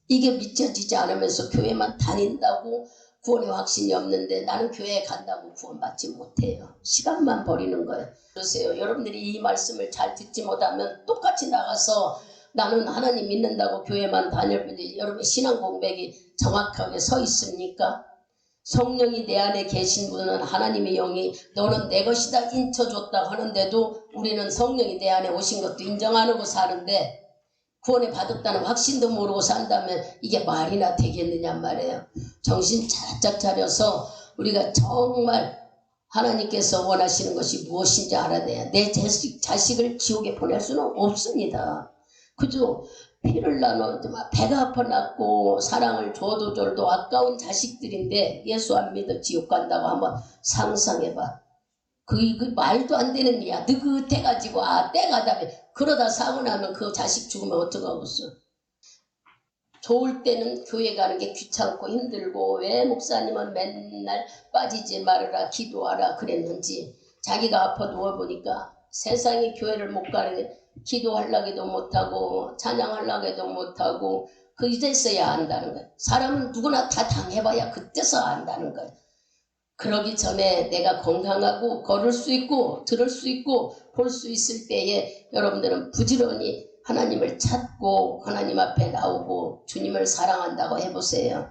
[SPEAKER 1] 이게 믿겨지지 않으면서 교회만 다닌다고 구원의 확신이 없는데 나는 교회에 간다고 구원받지 못해요. 시간만 버리는 거예요. 그러세요. 여러분들이 이 말씀을 잘 듣지 못하면 똑같이 나가서 나는 하나님 믿는다고 교회만 다닐 뿐이지 여러분 신앙 공백이 정확하게 서 있습니까? 성령이 내 안에 계신 분은 하나님의 영이 너는 내 것이다 인쳐줬다고 하는데도 우리는 성령이 내 안에 오신 것도 인정 안 하고 사는데 구원을 받았다는 확신도 모르고 산다면 이게 말이나 되겠느냐 말이에요. 정신 바짝 차려서 우리가 정말 하나님께서 원하시는 것이 무엇인지 알아내야 내 자식을 지옥에 보낼 수는 없습니다. 그저 피를 나눠 배가 아파 낳고 사랑을 줘도 절도 아까운 자식들인데 예수 안 믿어 지옥 간다고 한번 상상해봐. 그 말도 안 되는 일이야. 느긋해가지고 때가 다면 그러다 사고 나면 그 자식 죽으면 어떡하겠어. 좋을 때는 교회 가는 게 귀찮고 힘들고 왜 목사님은 맨날 빠지지 말아라 기도하라 그랬는지 자기가 아파 누워보니까 세상에 교회를 못 가는데 기도하려고도 못하고 찬양하려고도 못하고 이제서야 안다는 거예요. 사람은 누구나 다 당해봐야 그때서 안다는 거예요. 그러기 전에 내가 건강하고 걸을 수 있고 들을 수 있고 볼 수 있을 때에 여러분들은 부지런히 하나님을 찾고 하나님 앞에 나오고 주님을 사랑한다고 해보세요.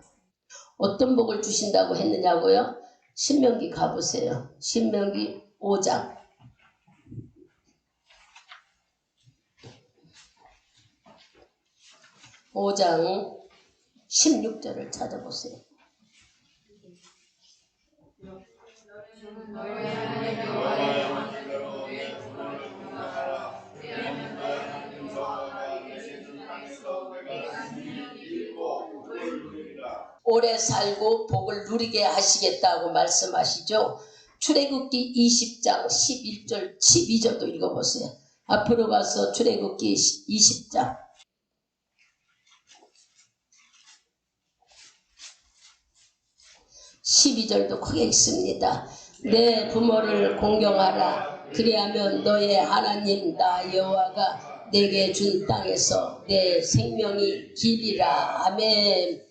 [SPEAKER 1] 어떤 복을 주신다고 했느냐고요? 신명기 가보세요. 신명기 5장. 5장 16절을 찾아보세요. 오래 살고 복을 누리게 하시겠다고 말씀하시죠. 출애굽기 20장 11절 12절도 읽어보세요. 앞으로 가서 출애굽기 20장 12절도 크게 있습니다. 내 부모를 공경하라. 그리하면 너의 하나님 나 여호와가 내게 준 땅에서 내 생명이 길이라. 아멘.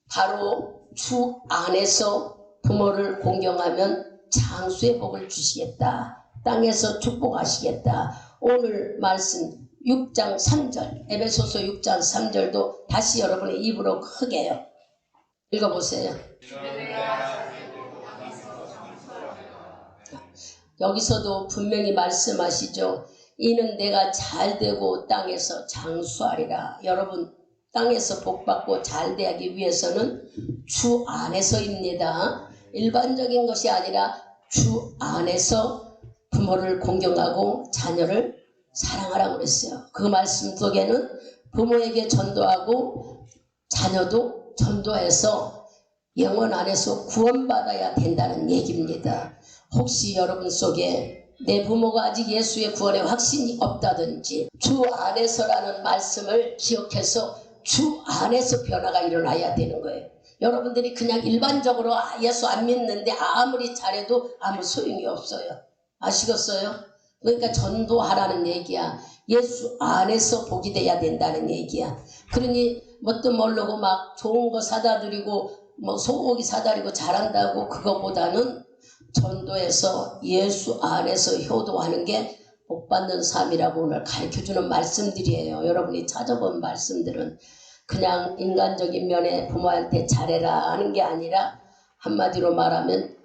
[SPEAKER 1] 바로 주 안에서 부모를 공경하면 장수의 복을 주시겠다. 땅에서 축복하시겠다. 오늘 말씀 6장 3절 에베소서 6장 3절도 다시 여러분의 입으로 크게요. 읽어보세요. 여기서도 분명히 말씀하시죠. 이는 내가 잘되고 땅에서 장수하리라. 여러분 땅에서 복받고 잘되기 위해서는 주 안에서입니다. 일반적인 것이 아니라 주 안에서 부모를 공경하고 자녀를 사랑하라고 그랬어요. 그 말씀 속에는 부모에게 전도하고 자녀도 전도해서 영혼 안에서 구원받아야 된다는 얘기입니다. 혹시 여러분 속에 내 부모가 아직 예수의 구원에 확신이 없다든지 주 안에서라는 말씀을 기억해서 주 안에서 변화가 일어나야 되는 거예요. 여러분들이 그냥 일반적으로 예수 안 믿는데 아무리 잘해도 아무 소용이 없어요. 아시겠어요? 그러니까 전도하라는 얘기야. 예수 안에서 복이 돼야 된다는 얘기야. 그러니 뭣도 모르고 막 좋은 거 사다 드리고 뭐 소고기 사다 드리고 잘한다고 그거보다는 전도해서 예수 안에서 효도하는 게 복받는 삶이라고 오늘 가르쳐주는 말씀들이에요. 여러분이 찾아본 말씀들은 그냥 인간적인 면에 부모한테 잘해라 하는 게 아니라 한마디로 말하면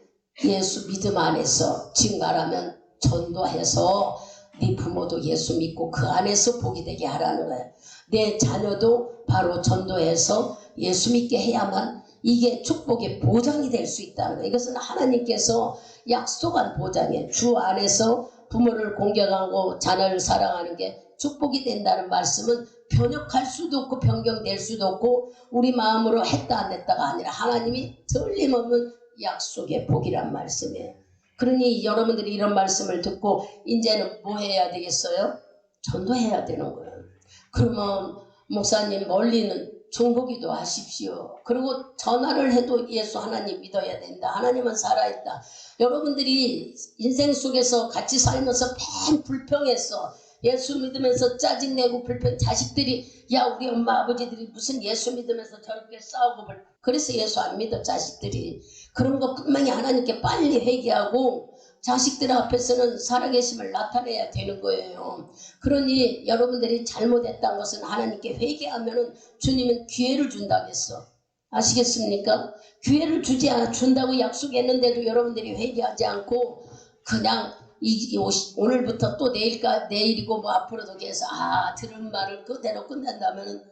[SPEAKER 1] 예수 믿음 안에서 즉 말하면 전도해서 네 부모도 예수 믿고 그 안에서 복이 되게 하라는 거예요. 내 자녀도 바로 전도해서 예수 믿게 해야만 이게 축복의 보장이 될 수 있다는 거예요. 이것은 하나님께서 약속한 보장이에요. 주 안에서 부모를 공경하고 자녀를 사랑하는 게 축복이 된다는 말씀은 변혁할 수도 없고 변경될 수도 없고 우리 마음으로 했다 안 했다가 아니라 하나님이 틀림없는 약속의 복이란 말씀이에요. 그러니 여러분들이 이런 말씀을 듣고 이제는 뭐 해야 되겠어요? 전도해야 되는 거예요. 그러면 목사님 멀리는 중보기도 하십시오. 그리고 전화를 해도 예수 하나님 믿어야 된다. 하나님은 살아있다. 여러분들이 인생 속에서 같이 살면서 맨 불평했어. 예수 믿으면서 짜증내고 불평. 자식들이 야 우리 엄마 아버지들이 무슨 예수 믿으면서 저렇게 싸우고 그래서 예수 안 믿어 자식들이. 그런 거 분명히 하나님께 빨리 회개하고 자식들 앞에서는 살아계심을 나타내야 되는 거예요. 그러니 여러분들이 잘못했다는 것은 하나님께 회개하면은 주님은 기회를 준다고 했어. 아시겠습니까? 기회를 준다고 약속했는데도 여러분들이 회개하지 않고 그냥 오늘부터 또 내일이고 뭐 앞으로도 계속 들은 말을 그대로 끝낸다면은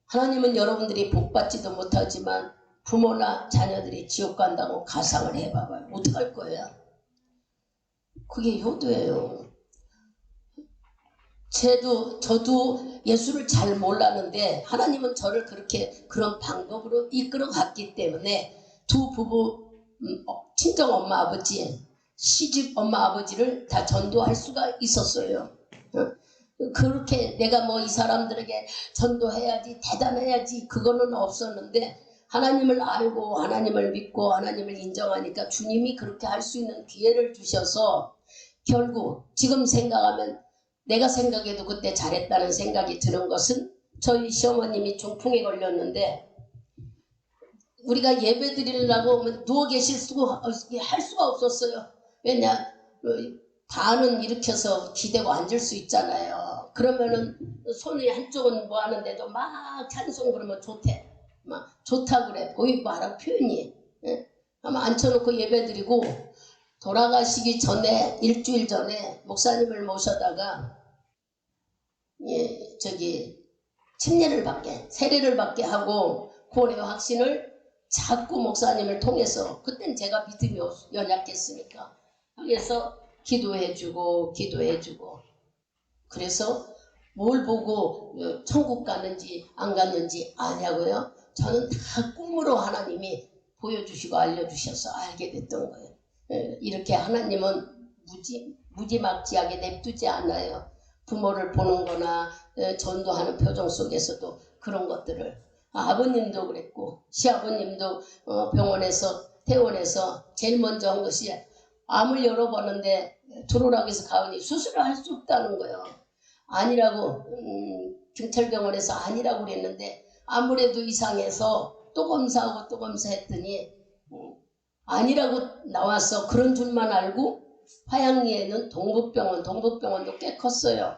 [SPEAKER 1] 하나님은 여러분들이 복받지도 못하지만 부모나 자녀들이 지옥 간다고 가상을 해봐봐요. 어떡할 거예요? 그게 효도예요. 저도 예수를 잘 몰랐는데 하나님은 저를 그런 방법으로 이끌어 갔기 때문에 두 부부 친정 엄마 아버지 시집 엄마 아버지를 다 전도할 수가 있었어요. 그렇게 내가 뭐 이 사람들에게 전도해야지 대단해야지 그거는 없었는데 하나님을 알고 하나님을 믿고 하나님을 인정하니까 주님이 그렇게 할 수 있는 기회를 주셔서 결국 지금 생각하면 내가 생각해도 그때 잘했다는 생각이 드는 것은 저희 시어머님이 중풍에 걸렸는데 우리가 예배 드리려고 누워 계실 수가 할 수가 없었어요. 왜냐 반은 일으켜서 기대고 앉을 수 있잖아요. 그러면은 손이 한쪽은 뭐 하는데도 막 찬송 그러면 좋대. 막 좋다 그래. 보이고 하라 표현이. 예? 아마 앉혀놓고 예배드리고 돌아가시기 전에 일주일 전에 목사님을 모셔다가 세례를 받게 하고 구원의 확신을 자꾸 목사님을 통해서, 그땐 제가 믿음이 연약했으니까 그래서 기도해주고 그래서 뭘 보고 천국 갔는지 안 갔는지 아냐고요? 저는 다 꿈으로 하나님이 보여주시고 알려주셔서 알게 됐던 거예요. 이렇게 하나님은 무지막지하게 냅두지 않아요. 부모를 보는 거나 전도하는 표정 속에서도 그런 것들을, 아버님도 그랬고 시아버님도 퇴원해서 제일 먼저 한 것이 암을 열어보는데 들어오라고 해서 가보니 수술을 할 수 없다는 거예요. 아니라고 경찰병원에서 아니라고 그랬는데 아무래도 이상해서 또 검사하고 또 검사했더니 아니라고 나와서 그런 줄만 알고 화양리에는 동북병원도 꽤 컸어요.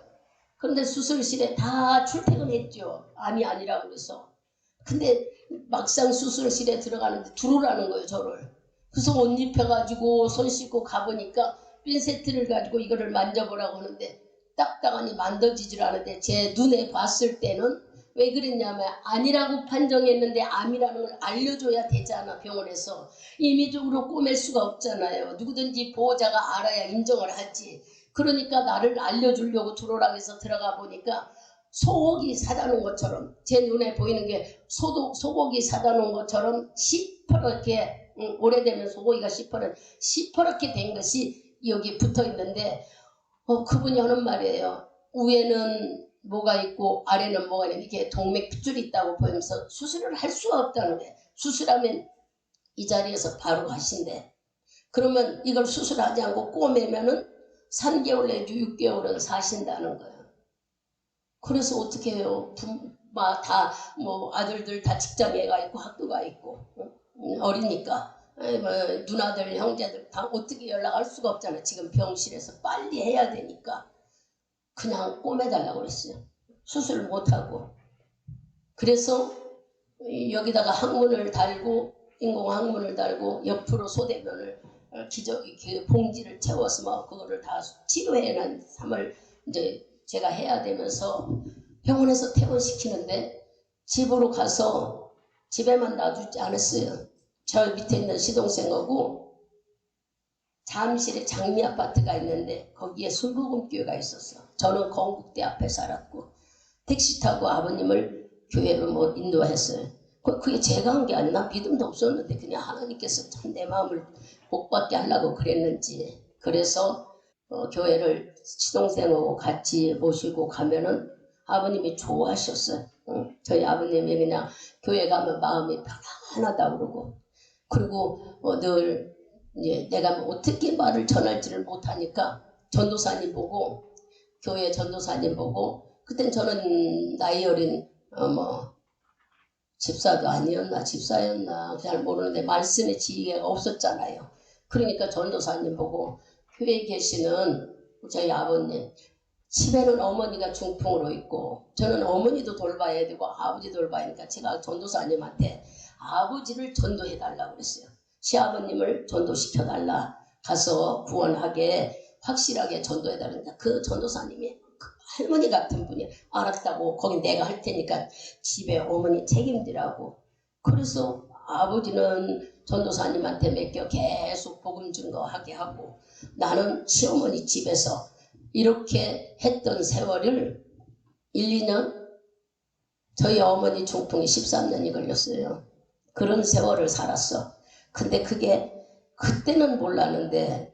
[SPEAKER 1] 그런데 수술실에 다 출퇴근했죠. 암이 아니라고 그래서. 근데 막상 수술실에 들어가는데 들어오라는 거예요, 저를. 그래서 옷 입혀가지고 손 씻고 가보니까 핀세트를 가지고 이거를 만져보라고 하는데 딱딱하니 만져지질 않은데 제 눈에 봤을 때는 왜 그랬냐면 아니라고 판정했는데 암이라는 걸 알려줘야 되잖아. 병원에서 임의적으로 꼬맬 수가 없잖아요. 누구든지 보호자가 알아야 인정을 하지. 그러니까 나를 알려주려고 들어오라고 해서 들어가 보니까 소고기 사다 놓은 것처럼, 제 눈에 보이는 게 소고기 사다 놓은 것처럼 시퍼렇게, 오래되면 소고기가 시퍼렇게 된 것이 여기 붙어 있는데 그분이 하는 말이에요. 위에는 뭐가 있고 아래는 뭐가 있는데 이게 동맥줄이 있다고 보면서 수술을 할 수가 없다는 거예요. 수술하면 이 자리에서 바로 가신대. 그러면 이걸 수술하지 않고 꼬매면은 3개월 내지 6개월은 사신다는 거예요. 그래서 어떻게 해요? 아들들 다 직장에 가 있고 학교가 있고 어리니까 누나들 형제들 다 어떻게 연락할 수가 없잖아요. 지금 병실에서 빨리 해야 되니까 그냥 꼬매달라고 그랬어요. 수술 못하고. 그래서 여기다가 항문을 달고, 인공 항문을 달고 옆으로 소대변을 그 봉지를 채워서 그거를 다 치료해낸 삶을 이제 제가 해야 되면서 병원에서 퇴원시키는데 집으로 가서 집에만 놔두지 않았어요. 저 밑에 있는 시동생하고 잠실에 장미아파트가 있는데 거기에 순복음교회가 있었어. 저는 건국대 앞에 살았고 택시 타고 아버님을 교회로 인도했어요. 그게 제가 한 게 아니라 믿음도 없었는데 그냥 하나님께서 참 내 마음을 복받게 하려고 그랬는지. 그래서 교회를 시동생하고 같이 모시고 가면은 아버님이 좋아하셨어요. 저희 아버님이 그냥 교회 가면 마음이 편안하다고 그러고, 그리고 늘 내가 어떻게 말을 전할지를 못하니까 전도사님 보고, 교회 전도사님 보고, 그땐 저는 나이 어린 집사도 아니었나 집사였나 잘 모르는데 말씀의 지혜가 없었잖아요. 그러니까 전도사님 보고, 교회에 계시는 저희 아버님, 집에는 어머니가 중풍으로 있고 저는 어머니도 돌봐야 되고 아버지 돌봐야 하니까 제가 전도사님한테 아버지를 전도해달라고 그랬어요. 시아버님을 전도시켜달라, 가서 구원하게 확실하게 전도해달라니까 그 전도사님이 할머니 같은 분이 알았다고, 거기 내가 할 테니까 집에 어머니 책임지라고. 그래서 아버지는 전도사님한테 맡겨 계속 복음 증거하게 하고 나는 시어머니 집에서 이렇게 했던 세월을 1, 2년, 저희 어머니 중풍이 13년이 걸렸어요. 그런 세월을 살았어. 근데 그게 그때는 몰랐는데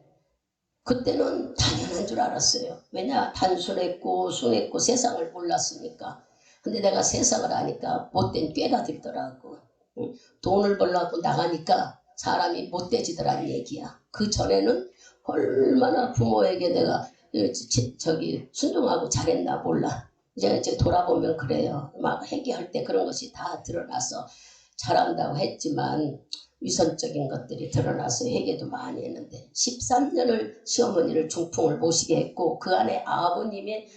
[SPEAKER 1] 그때는 당연한 줄 알았어요. 왜냐, 단순했고 순했고 세상을 몰랐으니까. 근데 내가 세상을 아니까 못된 꾀가 들더라고. 돈을 벌려고 나가니까 사람이 못돼지더란 얘기야. 그 전에는 얼마나 부모에게 내가 순종하고 잘했나 몰라. 이제 돌아보면 그래요. 막 회개할 때 그런 것이 다 드러나서 잘한다고 했지만 위선적인 것들이 드러나서 회개도 많이 했는데 13년을 시어머니를 중풍을 모시게 했고 그 안에 아버님의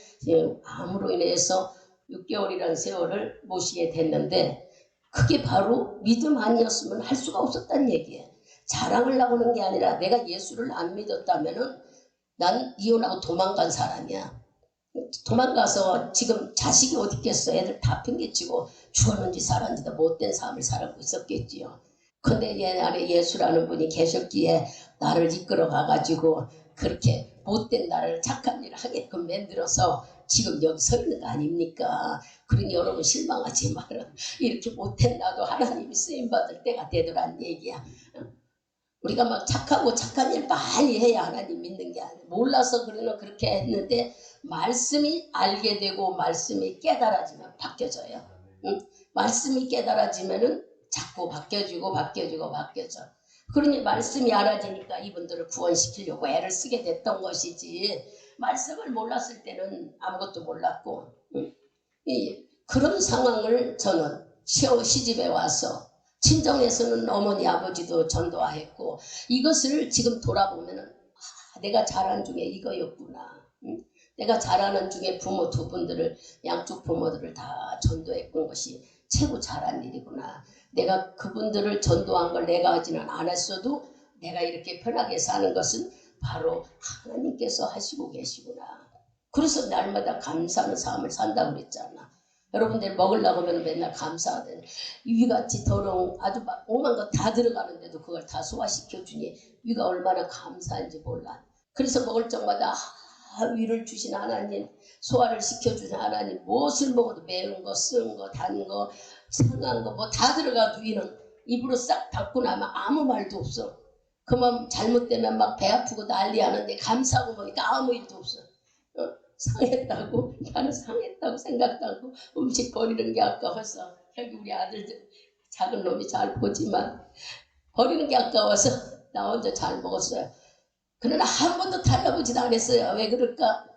[SPEAKER 1] 암으로 인해서 6개월이라는 세월을 모시게 됐는데 그게 바로 믿음 아니었으면 할 수가 없었다는 얘기예요. 자랑을 하고는 게 아니라 내가 예수를 안 믿었다면은 난 이혼하고 도망간 사람이야. 도망가서 지금 자식이 어디 있겠어. 애들 다 팽개치고 죽었는지 살았는지도 못된 삶을 살고 있었겠지요. 근데 옛날에 예수라는 분이 계셨기에 나를 이끌어 가가지고 그렇게 못된 나를 착한 일을 하게끔 만들어서 지금 여기 서 있는 거 아닙니까? 그러니 여러분 실망하지 마라. 이렇게 못된 나도 하나님이 쓰임받을 때가 되더란 얘기야. 우리가 막 착하고 착한 일 많이 해야 하나님 믿는 게 아니야. 몰라서 그렇게 했는데 말씀이 알게 되고 말씀이 깨달아지면 바뀌어져요. 응? 말씀이 깨달아지면은 자꾸 바뀌어지고 바뀌어져. 그러니 말씀이 알아지니까 이분들을 구원시키려고 애를 쓰게 됐던 것이지, 말씀을 몰랐을 때는 아무것도 몰랐고, 응? 그런 상황을 저는 시집에 와서 친정에서는 어머니 아버지도 전도하였고, 이것을 지금 돌아보면은 내가 잘한 중에 이거였구나. 응? 내가 잘하는 중에 부모 두 분들을, 양쪽 부모들을 다 전도했던 것이 최고 잘한 일이구나. 내가 그분들을 전도한 걸 내가 하지는 않았어도 내가 이렇게 편하게 사는 것은 바로 하나님께서 하시고 계시구나. 그래서 날마다 감사하는 삶을 산다고 그랬잖아. 여러분들 먹으려고 하면 맨날 감사하더니 위같이 더러운 아주 막 오만 거 다 들어가는데도 그걸 다 소화시켜주니 위가 얼마나 감사한지 몰라. 그래서 먹을 적마다 위를 주신 하나님, 소화를 시켜주신 하나님, 무엇을 먹어도 매운 거, 쓴 거, 단 거, 상한 거 뭐 다 들어가도 위는 입으로 싹 닫고 나면 아무 말도 없어. 그만 잘못되면 막 배 아프고 난리 하는데 감사하고 보니까 아무 일도 없어. 상했다고, 나는 상했다고 생각도 하고 음식 버리는 게 아까워서, 여기 우리 아들들 작은 놈이 잘 보지만 버리는 게 아까워서 나 혼자 잘 먹었어요. 그러나 한 번도 달라보지도 않았어요. 왜 그럴까?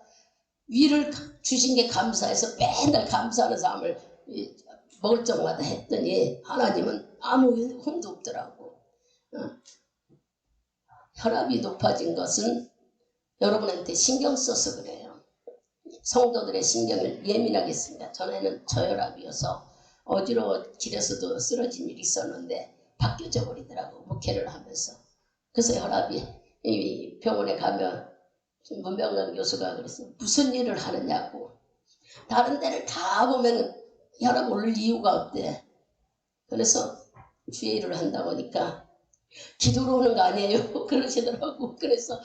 [SPEAKER 1] 위를 주신 게 감사해서 맨날 감사하는 삶을 먹을 적마다 했더니 하나님은 아무 흠도 없더라고. 혈압이 높아진 것은 여러분한테 신경 써서 그래요. 성도들의 신경을 예민하게 했습니다. 전에는 저혈압이어서 어지러워 길에서도 쓰러진 일이 있었는데 바뀌어져 버리더라고, 목회를 하면서. 그래서 혈압이, 이 병원에 가면 문병관 교수가 그랬어요. 무슨 일을 하느냐고. 다른 데를 다 보면 혈압 오를 이유가 없대. 그래서 주의 일을 한다고 하니까 기도로 오는 거 아니에요? 그러시더라고. 그래서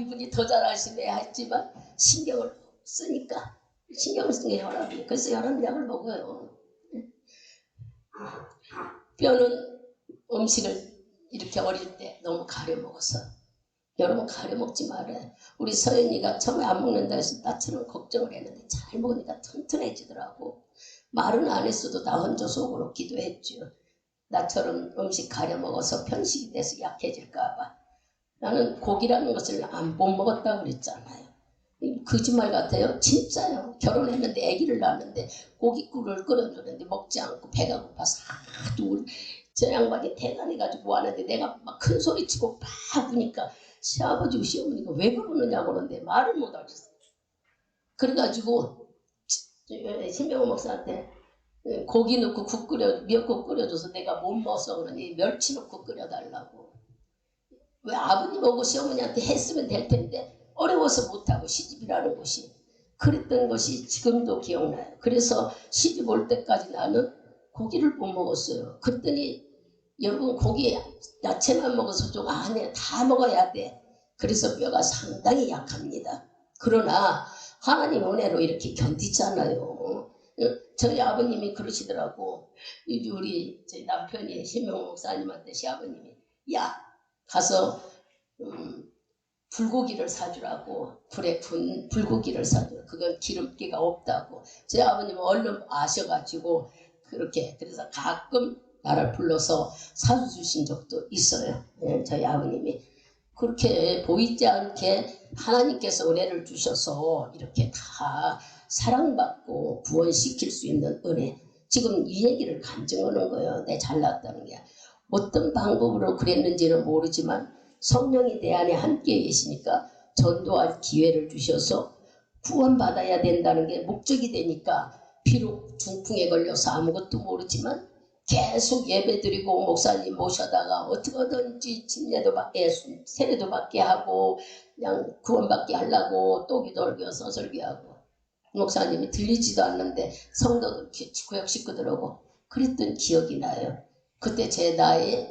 [SPEAKER 1] 이분이 더 잘하시네 했지만 신경을 쓰니까, 신경을 쓰는 게 혈압이. 그래서 혈압약을 먹어요. 뼈는 음식을 이렇게 어릴 때 너무 가려 먹어서, 여러분 가려 먹지 말아요. 우리 서연이가 처음에 안 먹는다 해서 나처럼 걱정을 했는데 잘 먹으니까 튼튼해지더라고. 말은 안 했어도 나 혼자 속으로 기도했죠. 나처럼 음식 가려 먹어서 편식이 돼서 약해질까 봐. 나는 고기라는 것을 못 먹었다고 그랬잖아요. 거짓말 같아요. 진짜요. 결혼했는데 아기를 낳았는데 고깃국을 끓여주는데 먹지 않고 배가 고파서 하도 저 양반이 대단해가지고 하는데 내가 막 큰 소리 치고 막 우니까 시아버지고 시어머니가 왜 그러느냐고 그러는데 말을 못 하겠어. 그래가지고 신명호 목사한테 고기 넣고 국 끓여, 미역국 끓여줘서 내가 못 먹어서 그러니 멸치 넣고 끓여달라고. 왜 아버님하고 시어머니한테 했으면 될 텐데 어려워서 못하고, 시집이라는 곳이. 그랬던 것이 지금도 기억나요. 그래서 시집 올 때까지 나는 고기를 못 먹었어요. 그랬더니 여러분 고기 야채만 먹어서 좀 안해, 다 먹어야 돼. 그래서 뼈가 상당히 약합니다. 그러나 하나님 은혜로 이렇게 견디잖아요. 저희 아버님이 그러시더라고. 우리 저희 남편이 신명 목사님한테 시아버님이 야 가서 불고기를 사주라고, 불에 군 불고기를 사주라. 그건 기름기가 없다고. 제 아버님은 얼른 아셔가지고 그렇게, 그래서 가끔 나를 불러서 사주신 적도 있어요. 저희 아버님이 그렇게 보이지 않게 하나님께서 은혜를 주셔서 이렇게 다 사랑받고 구원시킬 수 있는 은혜. 지금 이 얘기를 간증하는 거예요. 내 잘났다는 게. 어떤 방법으로 그랬는지는 모르지만 성령이 내 안에 함께 계시니까 전도할 기회를 주셔서 구원받아야 된다는 게 목적이 되니까, 비록 중풍에 걸려서 아무것도 모르지만 계속 예배드리고 목사님 모셔다가 어떻게든지 침례도 받게 세례도 받게 하고 그냥 구원받게 하려고 또 기도하고 설교하고 목사님이 들리지도 않는데 성도들 구역 식구들 오고 그랬던 기억이 나요. 그때 제 나이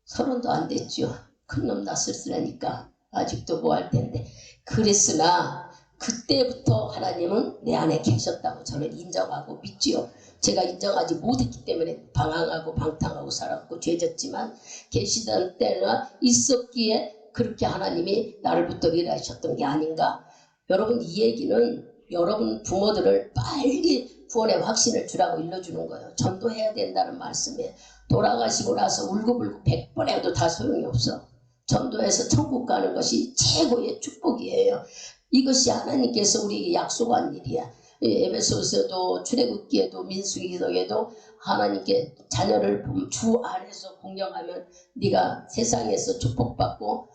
[SPEAKER 1] 30도 안 됐죠. 큰 놈 낳았으니까 아직도 뭐 할 텐데. 그랬으나 그때부터 하나님은 내 안에 계셨다고 저는 인정하고 믿지요. 제가 인정하지 못했기 때문에 방황하고 방탕하고 살았고 죄졌지만 계시던 때나 있었기에 그렇게 하나님이 나를 붙들어 일하셨던 게 아닌가. 여러분 이 얘기는 여러분 부모들을 빨리 구원의 확신을 주라고 일러주는 거예요. 전도해야 된다는 말씀이에요. 돌아가시고 나서 울고불고 100번 해도 다 소용이 없어. 전도해서 천국 가는 것이 최고의 축복이에요. 이것이 하나님께서 우리에게 약속한 일이야. 에베소서도 출애굽기에도 민수기도에도 하나님께 자녀를 주 안에서 공경하면 네가 세상에서 축복받고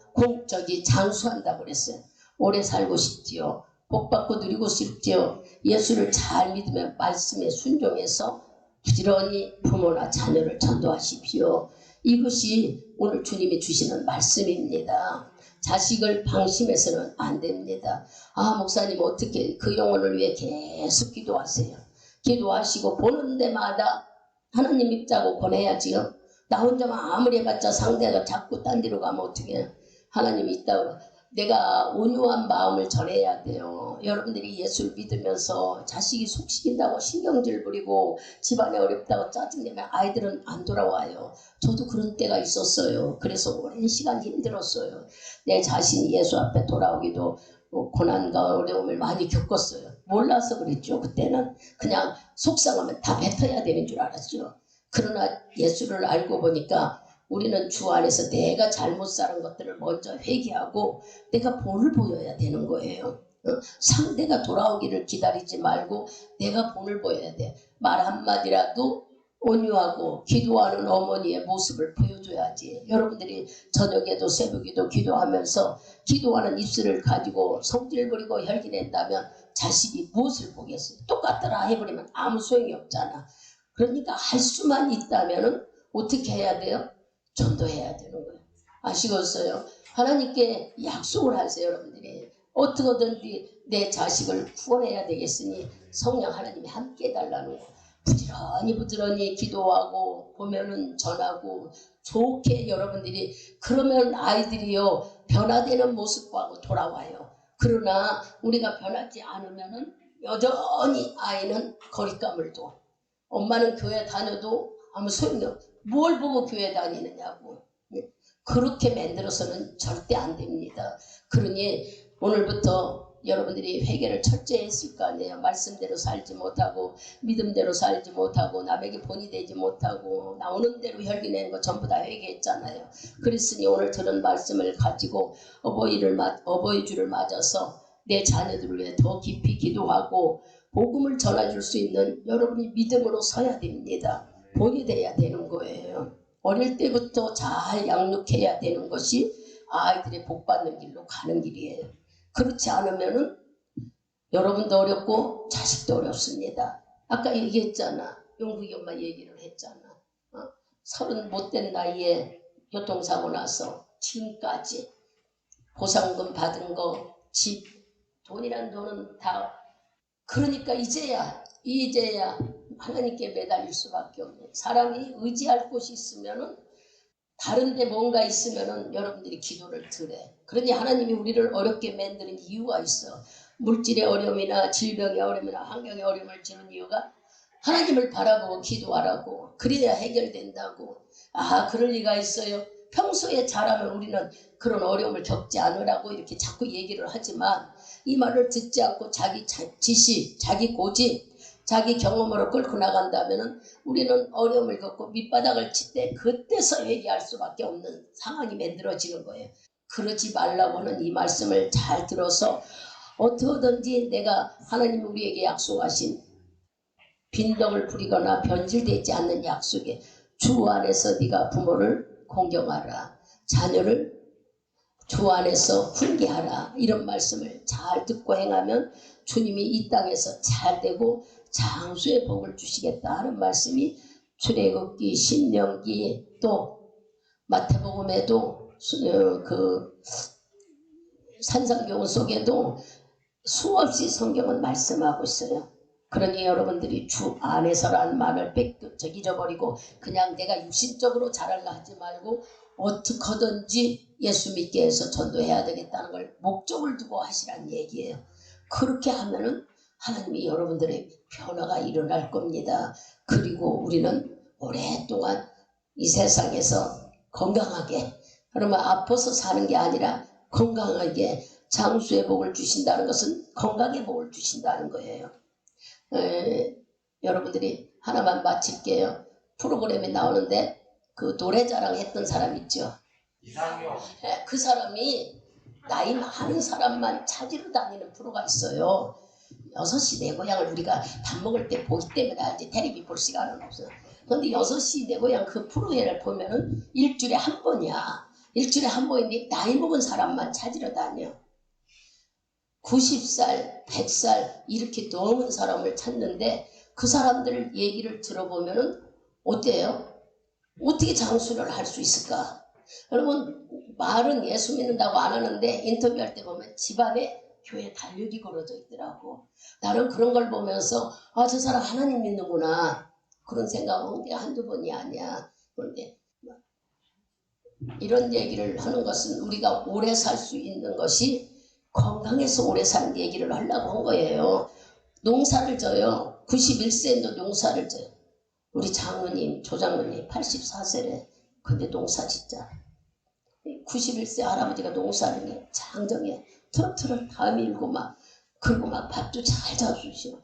[SPEAKER 1] 장수한다고 그랬어요. 오래 살고 싶지요. 복받고 누리고 싶지요. 예수를 잘 믿으며 말씀에 순종해서 부지런히 부모나 자녀를 전도하십시오. 이것이 오늘 주님이 주시는 말씀입니다. 자식을 방심해서는 안 됩니다. 아 목사님 어떻게 그 영혼을 위해 계속 기도하세요. 기도하시고 보는 데마다 하나님 입자고 보내야지요. 나 혼자만 아무리 해봤자 상대가 자꾸 딴 데로 가면 어떻게 해요. 하나님이 있다고 내가 온유한 마음을 전해야 돼요. 여러분들이 예수를 믿으면서 자식이 속시킨다고 신경질 부리고 집안에 어렵다고 짜증내면 아이들은 안 돌아와요. 저도 그런 때가 있었어요. 그래서 오랜 시간 힘들었어요. 내 자신이 예수 앞에 돌아오기도 고난과 어려움을 많이 겪었어요. 몰라서 그랬죠. 그때는 그냥 속상하면 다 뱉어야 되는 줄 알았죠. 그러나 예수를 알고 보니까 우리는 주 안에서 내가 잘못 살은 것들을 먼저 회개하고 내가 본을 보여야 되는 거예요. 상대가 돌아오기를 기다리지 말고 내가 본을 보여야 돼. 말 한마디라도 온유하고 기도하는 어머니의 모습을 보여줘야지. 여러분들이 저녁에도 새벽에도 기도하면서 기도하는 입술을 가지고 성질 부리고 혈기 낸다면 자식이 무엇을 보겠어요? 똑같더라 해버리면 아무 소용이 없잖아. 그러니까 할 수만 있다면 어떻게 해야 돼요? 전도해야 되는 거예요. 아시겠어요? 하나님께 약속을 하세요. 여러분들이 어떻게든지 내 자식을 구원해야 되겠으니 성령 하나님이 함께 해달라는 거예요. 부지런히 기도하고 보면은 전하고 좋게 여러분들이 그러면 아이들이요 변화되는 모습하고 돌아와요. 그러나 우리가 변하지 않으면은 여전히 아이는 거리감을 둬. 엄마는 교회 다녀도 아무 소용이 없어. 뭘 보고 교회 다니느냐고. 그렇게 만들어서는 절대 안 됩니다. 그러니 오늘부터 여러분들이 회개를 철저히 했을 거 아니에요. 말씀대로 살지 못하고 믿음대로 살지 못하고 남에게 본이 되지 못하고 나오는 대로 혈기내는 거 전부 다 회개했잖아요. 그랬으니 오늘 들은 말씀을 가지고 어버이 주를 맞아서 내 자녀들을 위해 더 깊이 기도하고 복음을 전해줄 수 있는 여러분이 믿음으로 서야 됩니다. 본이 돼야 되는 거예요. 어릴 때부터 잘 양육해야 되는 것이 아이들이 복받는 길로 가는 길이에요. 그렇지 않으면은 여러분도 어렵고 자식도 어렵습니다. 아까 얘기했잖아. 용국이 엄마 얘기를 했잖아. 30 못된 나이에 교통사고 나서 지금까지 보상금 받은 거, 집, 돈이란 돈은 다 그러니까 이제야 하나님께 매달릴 수밖에 없는 사람이 의지할 곳이 있으면은 다른 데 뭔가 있으면은 여러분들이 기도를 드래. 그러니 하나님이 우리를 어렵게 만드는 이유가 있어. 물질의 어려움이나 질병의 어려움이나 환경의 어려움을 주는 이유가 하나님을 바라보고 기도하라고. 그래야 해결된다고. 아 그럴 리가 있어요. 평소에 잘하면 우리는 그런 어려움을 겪지 않으라고 이렇게 자꾸 얘기를 하지만 이 말을 듣지 않고 자기 지식, 자기 고집, 자기 경험으로 끌고 나간다면 우리는 어려움을 겪고 밑바닥을 칠 때 그때서 회개할 수밖에 없는 상황이 만들어지는 거예요. 그러지 말라고 하는 이 말씀을 잘 들어서 어떻게든지 내가 하나님이 우리에게 약속하신 빈덕을 부리거나 변질되지 않는 약속에 주 안에서 네가 부모를 공경하라. 자녀를 주 안에서 훈계하라. 이런 말씀을 잘 듣고 행하면 주님이 이 땅에서 잘 되고 장수의 복을 주시겠다 하는 말씀이 출애굽기, 신명기 또 마태복음에도 그 산상교훈 속에도 수없이 성경은 말씀하고 있어요. 그러니 여러분들이 주 안에서라는 말을 잊어버리고 그냥 내가 육신적으로 잘하려 하지 말고 어떻게든지 예수 믿게 해서 전도해야 되겠다는 걸 목적을 두고 하시라는 얘기예요. 그렇게 하면은 하나님이 여러분들의 변화가 일어날 겁니다. 그리고 우리는 오랫동안 이 세상에서 건강하게, 그러면 아파서 사는 게 아니라 건강하게 장수의 복을 주신다는 것은 건강의 복을 주신다는 거예요. 여러분들이 하나만 마칠게요. 프로그램에 나오는데 그 노래자랑 했던 사람 있죠.
[SPEAKER 3] 이상형.
[SPEAKER 1] 그 사람이 나이 많은 사람만 찾으러 다니는 프로가 있어요. 6시 내 고향을 우리가 밥 먹을 때 보기 때문에 알지 텔레비 볼 시간은 없어. 그런데 6시 내 고향 그 프로그램을 보면은 일주일에 한 번이야. 일주일에 한 번인데 나이 먹은 사람만 찾으러 다녀. 90살, 100살 이렇게 넘은 사람을 찾는데 그 사람들 얘기를 들어보면은 어때요? 어떻게 장수를 할 수 있을까? 여러분 말은 예수 믿는다고 안 하는데 인터뷰할 때 보면 집안에 교회 달력이 걸어져 있더라고. 나는 그런 걸 보면서 아, 저 사람 하나님 믿는구나 그런 생각한 게 한두 번이 아니야. 그런데 이런 얘기를 하는 것은 우리가 오래 살 수 있는 것이 건강해서 오래 사는 얘기를 하려고 한 거예요. 농사를 져요. 91세인데 농사를 져요. 우리 장로님, 조장로님 84세래. 근데 농사 짓자. 91세 할아버지가 농사를 해. 장정해. 트럭트럭 다 밀고 막 그리고 막 밥도 잘 잡수시오.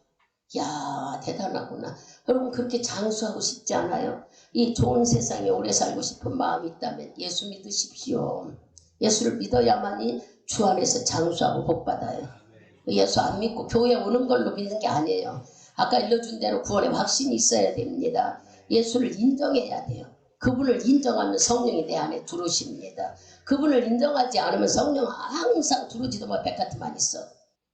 [SPEAKER 1] 야 대단하구나. 여러분 그렇게 장수하고 싶지 않아요? 이 좋은 세상에 오래 살고 싶은 마음이 있다면 예수 믿으십시오. 예수를 믿어야만이 주 안에서 장수하고 복받아요. 예수 안 믿고 교회 오는 걸로 믿는 게 아니에요. 아까 일러준 대로 구원의 확신이 있어야 됩니다. 예수를 인정해야 돼요. 그분을 인정하면 성령이 내 안에 들어오십니다. 그분을 인정하지 않으면 성령 항상 들어오지도 못할 백같이만 있어.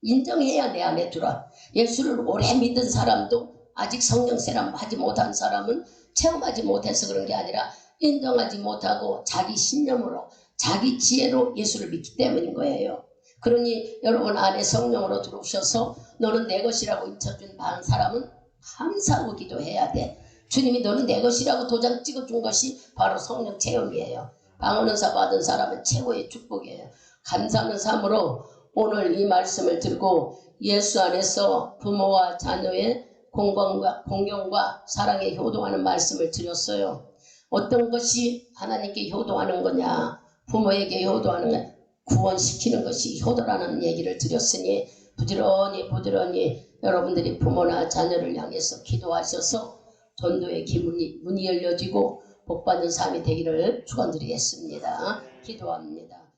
[SPEAKER 1] 인정해야 내 안에 들어와. 예수를 오래 믿은 사람도 아직 성령 세람 하지 못한 사람은 체험하지 못해서 그런 게 아니라 인정하지 못하고 자기 신념으로 자기 지혜로 예수를 믿기 때문인 거예요. 그러니 여러분 안에 성령으로 들어오셔서 너는 내 것이라고 인쳐준 사람은 감사하고 기도해야 돼. 주님이 너는 내 것이라고 도장 찍어준 것이 바로 성령 체험이에요. 방언은사 받은 사람은 최고의 축복이에요. 감사하는 삶으로 오늘 이 말씀을 들고 예수 안에서 부모와 자녀의 공경과 사랑에 효동하는 말씀을 드렸어요. 어떤 것이 하나님께 효동하는 거냐? 부모에게 효도하는 것, 구원시키는 것이 효도라는 얘기를 드렸으니 부지런히 여러분들이 부모나 자녀를 향해서 기도하셔서 전도의 문이 열려지고 복받는 삶이 되기를 축원드리겠습니다. 기도합니다.